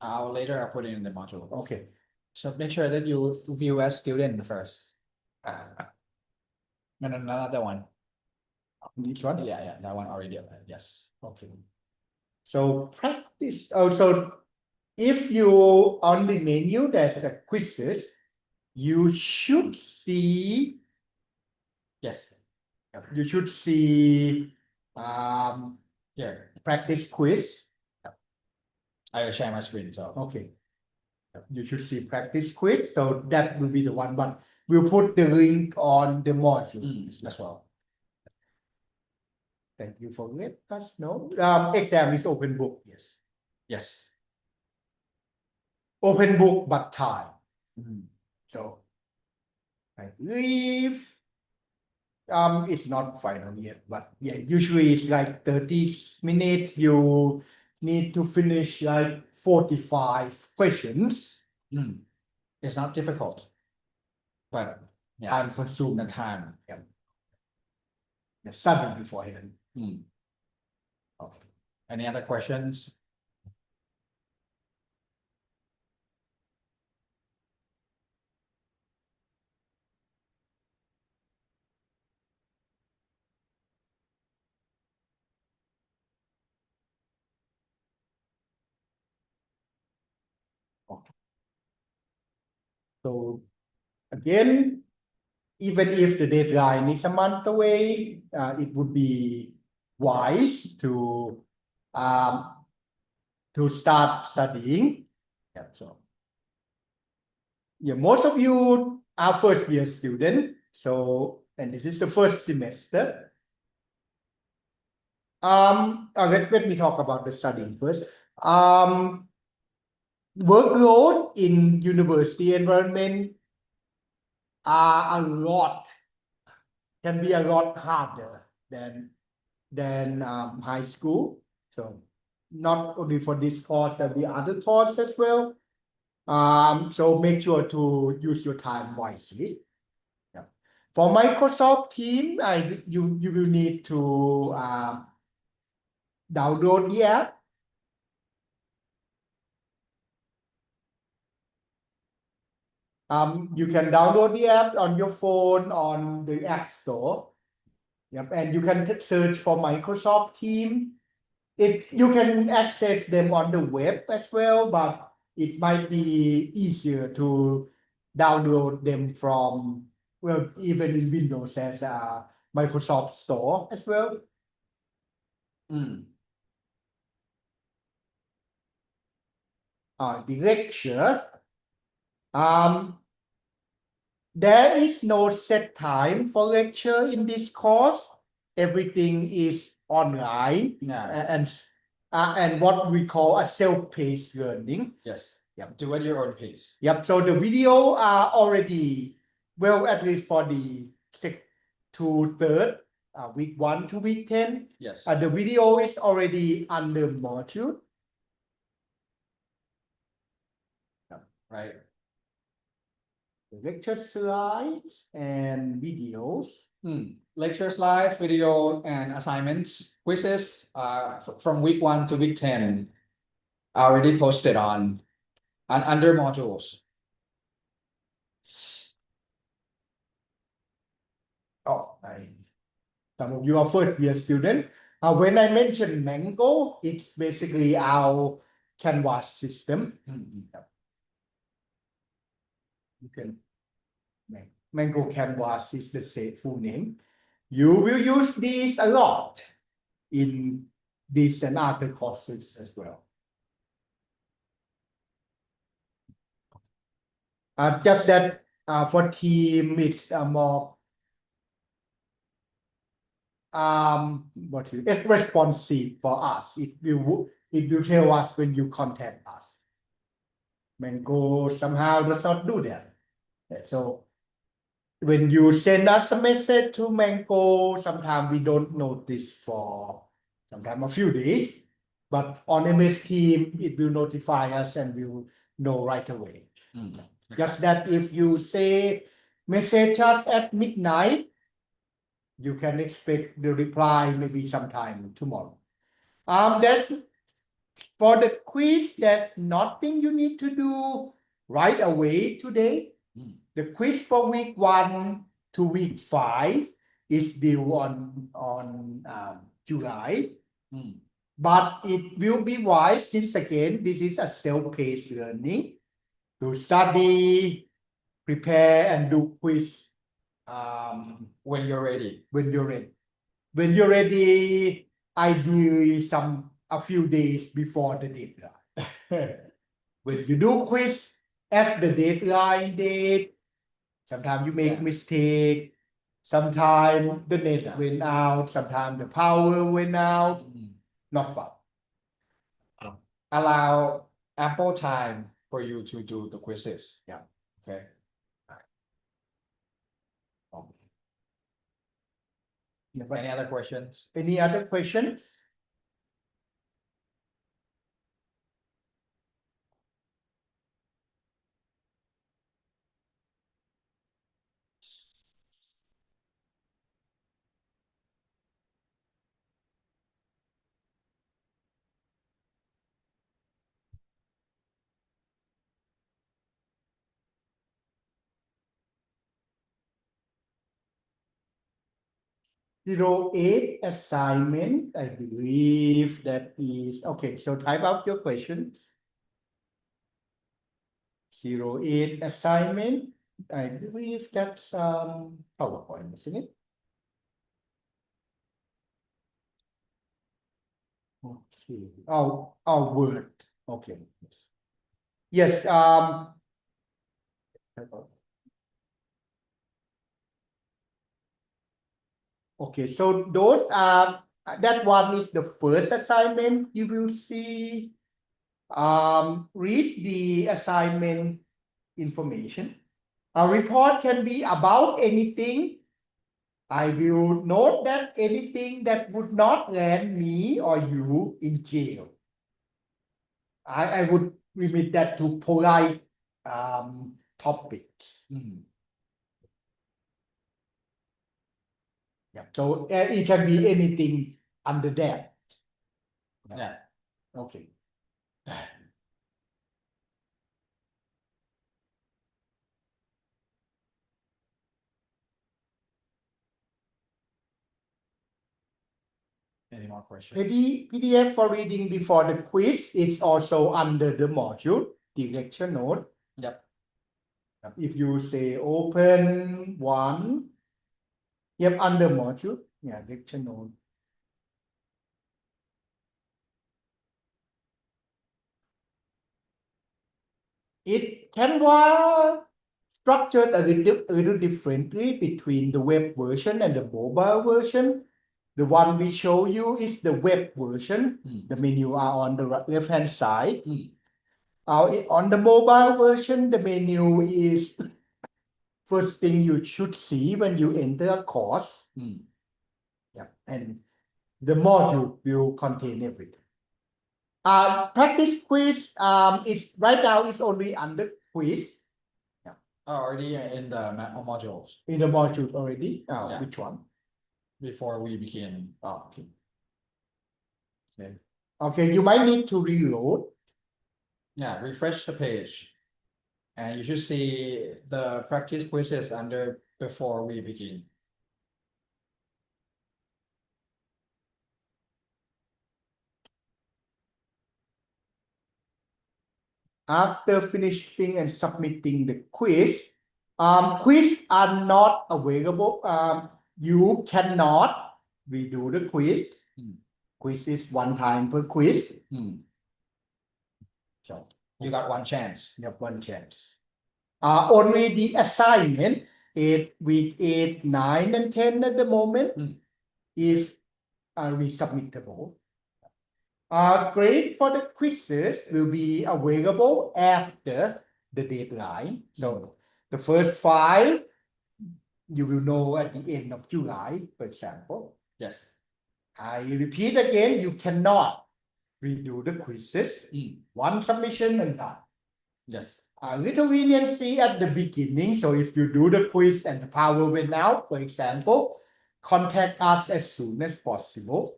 Later I'll put it in the module. okay. So make sure that you view as student first. No, not that one. This one? Yeah, that one already. Yes. Okay. So practice. So if you on the menu there's a quizzes, you should see. Yes. You should see Here, practice quiz. I will share my screen. So Okay. You should see practice quiz. So that will be the one, but we'll put the link on the module as well. Thank you for letting us know. Exam is open book, yes. yes. Open book, but time. Mhm. So I believe it's not final yet, but yeah, usually it's like 30 minutes. You need to finish like 45 questions. It's not difficult, but yeah, Time consume the time. The study beforehand. Okay. Any other questions? So again, even if the deadline is a month away, it would be wise to start studying. Most of you are first year student. So, and this is the first semester. Let me talk about the studying first. Workload in university environment can be a lot harder than high school. So not only for this course, there'll be other courses as well. So make sure to use your time wisely. For Microsoft Teams, you will need to download the app. You can download the app on your phone on the App Store. And you can search for Microsoft Teams. You can access them on the web as well, but it might be easier to download them from, well, even in Windows as a Microsoft Store as well. The lecture. There is no set time for lecture in this course. Everything is online and what we call a self-paced learning. Yes. Do at your own pace. So the video are already, well, at least for the third, week 1 to week 10. Yes. The video is already under module. Right. Lecture slides and videos. Lecture slides, video, and assignments, quizzes from week 1 to week 10 are already posted on under modules. Some of you are first year student. When I mentioned Mango, it's basically our Canvas system. You can Mango Canvas is the full name. You will use these a lot in this and other courses as well. Just that for team, it's more it's responsive for us. It will tell us when you contact us. Mango somehow does not do that. So when you send us a message to Mango, sometimes we don't notice for sometimes a few days, but on MS Team, it will notify us and we will know right away. Just that if you say message us at midnight, you can expect the reply maybe sometime tomorrow. That's for the quiz. There's nothing you need to do right away today. The quiz for week 1 to week 5 is due on July. But it will be wise, since again this is a self-paced learning, to study, prepare, and do quiz when you're ready. when you're ready, ideally a few days before the deadline. When you do quiz at the deadline date, sometimes you make mistake, sometimes the net went out, sometimes the power went out. Not fun. Allow ample time for you to do the quizzes. Yeah. Okay. Any other questions? Any other questions? Zero 08 assignment, I believe that is okay. So type out your questions. 08 assignment, I believe that's PowerPoint, isn't it? Okay. Oh, Word. Okay. Yes. Okay, so those are that one is the first assignment you will see. Read the assignment information. A report can be about anything. I will note that anything that would not land me or you in jail. I would limit that to polite topics. Yeah. So it can be anything under that. Yeah. Okay. Any more questions? PDF for reading before the quiz is also under the module direction note. Yep. If you say open one, yep, under module, yeah, direction note. It can be structured a little differently between the web version and the mobile version. The one we show you is the web version. The menu are on the left-hand side. On the mobile version, the menu is first thing you should see when you enter a course. Yeah, and the module will contain everything. Practice quiz is right now is only under quiz. Already in the modules. In the module already. Yeah. Which one? Before we begin. Okay. Okay. Okay, you might need to reload. Yeah, refresh the page. And you should see the practice quizzes under before we begin. After finishing and submitting the quiz, quiz are not available. You cannot redo the quiz. Quiz is one time per quiz. So You got one chance. you have one chance. Only the assignment 8 week 8, 9, and 10 at the moment is resubmittable. Grade for the quizzes will be available after the deadline. So the first 5 you will know at the end of July, for example. Yes. I repeat again, you cannot redo the quizzes. One submission and done. Yes. A little leniency at the beginning. So if you do the quiz and the power went out, for example, contact us as soon as possible.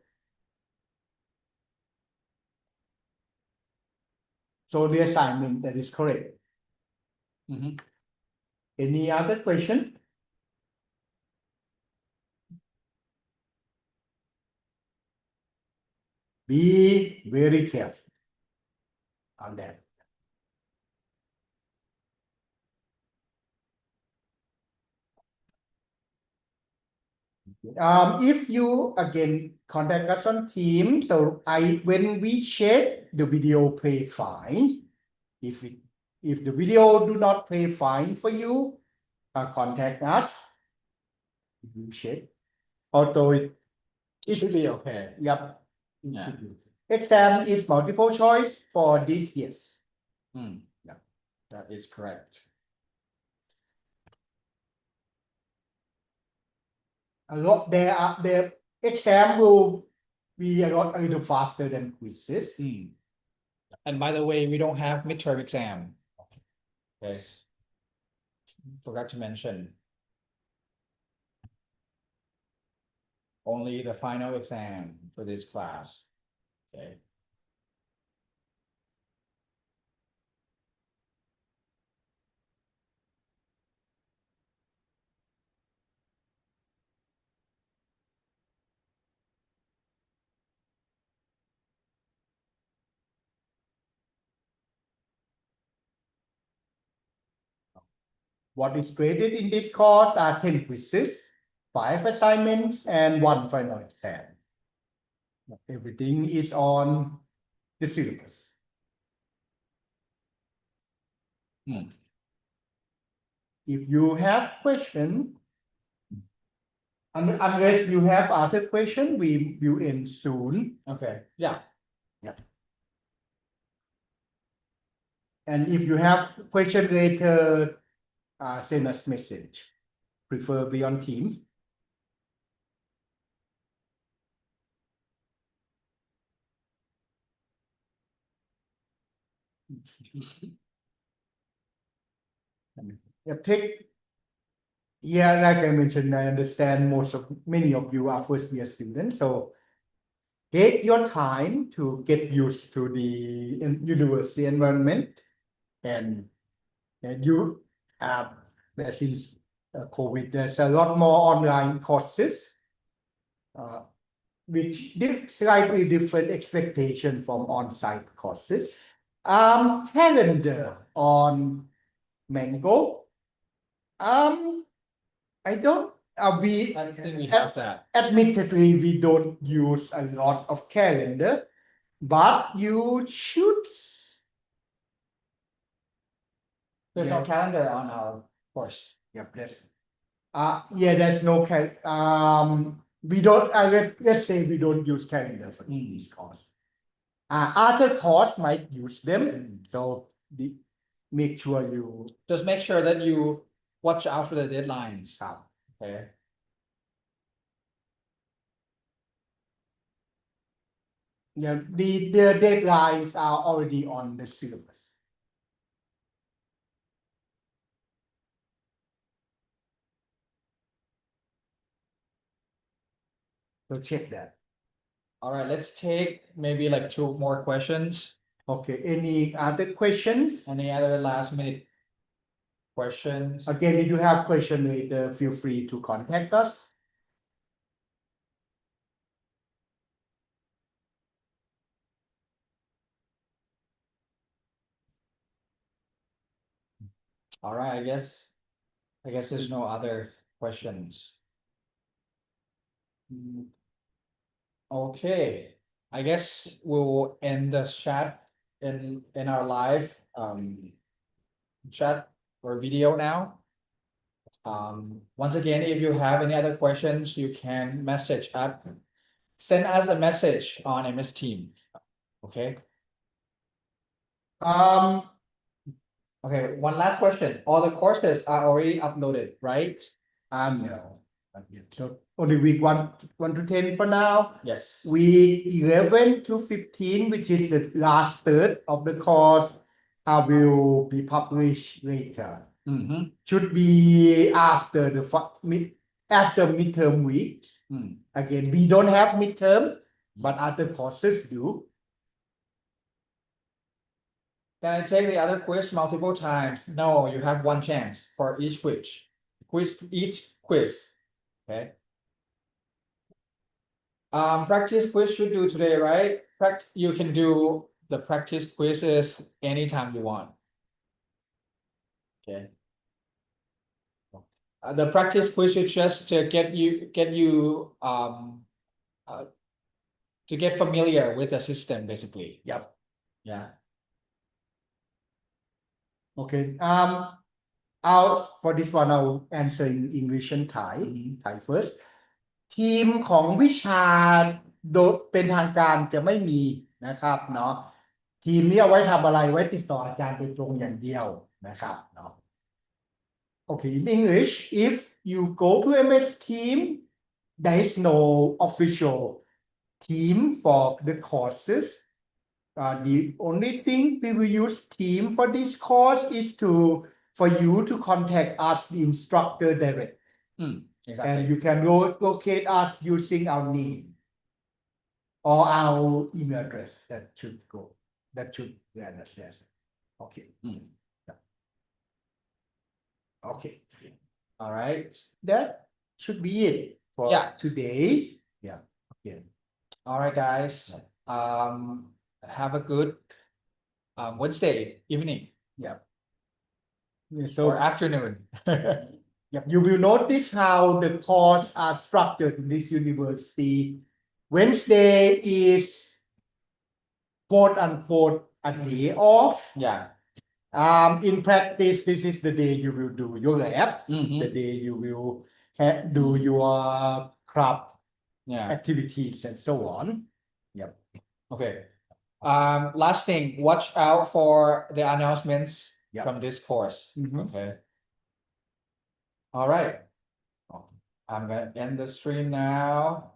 So the assignment, that is correct. Any other question? Be very careful on that. If you again contact us on Teams, so when we check the video play fine, if the video do not play fine for you, contact us. We check. Although it should be okay. Yep. Yeah. Should be. Exam is multiple choice for this years. Yeah, that is correct. The exam will be a little faster than quizzes. And by the way, we don't have midterm exam. Okay. Forgot to mention. Only the final exam for this class. Okay. What is graded in this course are 10 quizzes, 5 assignments, and 1 final exam. Everything is on the syllabus. If you have question, unless you have other question, we will end soon. Okay. Yeah. And if you have question later, send us message, preferably on Teams. Like I mentioned, I understand many of you are first year students, so take your time to get used to the university environment, and you since COVID, there's a lot more online courses, which slightly different expectation from on-site courses. Calendar on Mango. I don't. I think we have that. Admittedly, we don't use a lot of calendar, but you should. There's no calendar on our course. Yep, there's no we don't. Let's say we don't use calendar for this course. Other course might use them, so make sure you just make sure that you watch out for the deadlines. Okay. Yeah, the deadlines are already on the syllabus. So check that. All right, let's take maybe like 2 more questions. Okay, any other questions? Any other last minute questions? Again, if you have question later, feel free to contact us. All right, I guess there's no other questions. Okay, I guess we'll end the chat in our live chat or video now. Once again, if you have any other questions, you can send us a message on MS Team. Okay. Um, Okay, one last question. All the courses are already uploaded, right? no, not yet. So only week 1 to 10 for now. Yes. Week 11 to 15, which is the last third of the course, will be published later. Mm-hmm. Should be after after midterm week. Again, we don't have midterm, but other courses do. Can I take the other quiz multiple times? No, you have one chance for each quiz. Each quiz. Okay. Practice quiz should do today, right? You can do the practice quizzes anytime you want. Okay. The practice quiz is just to get you to get familiar with the system, basically. Yep. Yeah. Okay. For this one, I'll answer in English and Thai. Thai first. ทีมของวิชาโดยเป็นทางการจะไม่มีนะครับเนาะทีมนี้เอาไว้ทำอะไรไว้ติดต่ออาจารย์โดยตรงอย่างเดียวนะครับเนาะ Okay, in English, if you go to MS Team, there is no official team for the courses. The only thing we will use team for this course is for you to contact us, the instructor direct. Exactly. And you can locate us using our name or our email address. That should be an access. Okay. Okay. All right. That should be it for today. Yeah. Okay. All right, guys. Have a good Wednesday evening. Yeah. Or So afternoon. yeah, you will notice how the course are structured in this university. Wednesday is quote unquote a day off. Yeah. In practice, this is the day you will do your lab, the day you will do your club activities and so on. Yep. Okay. Last thing, watch out for the announcements from this course. Okay. All right. I'm gonna end the stream now.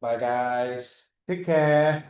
Bye, guys. Take care.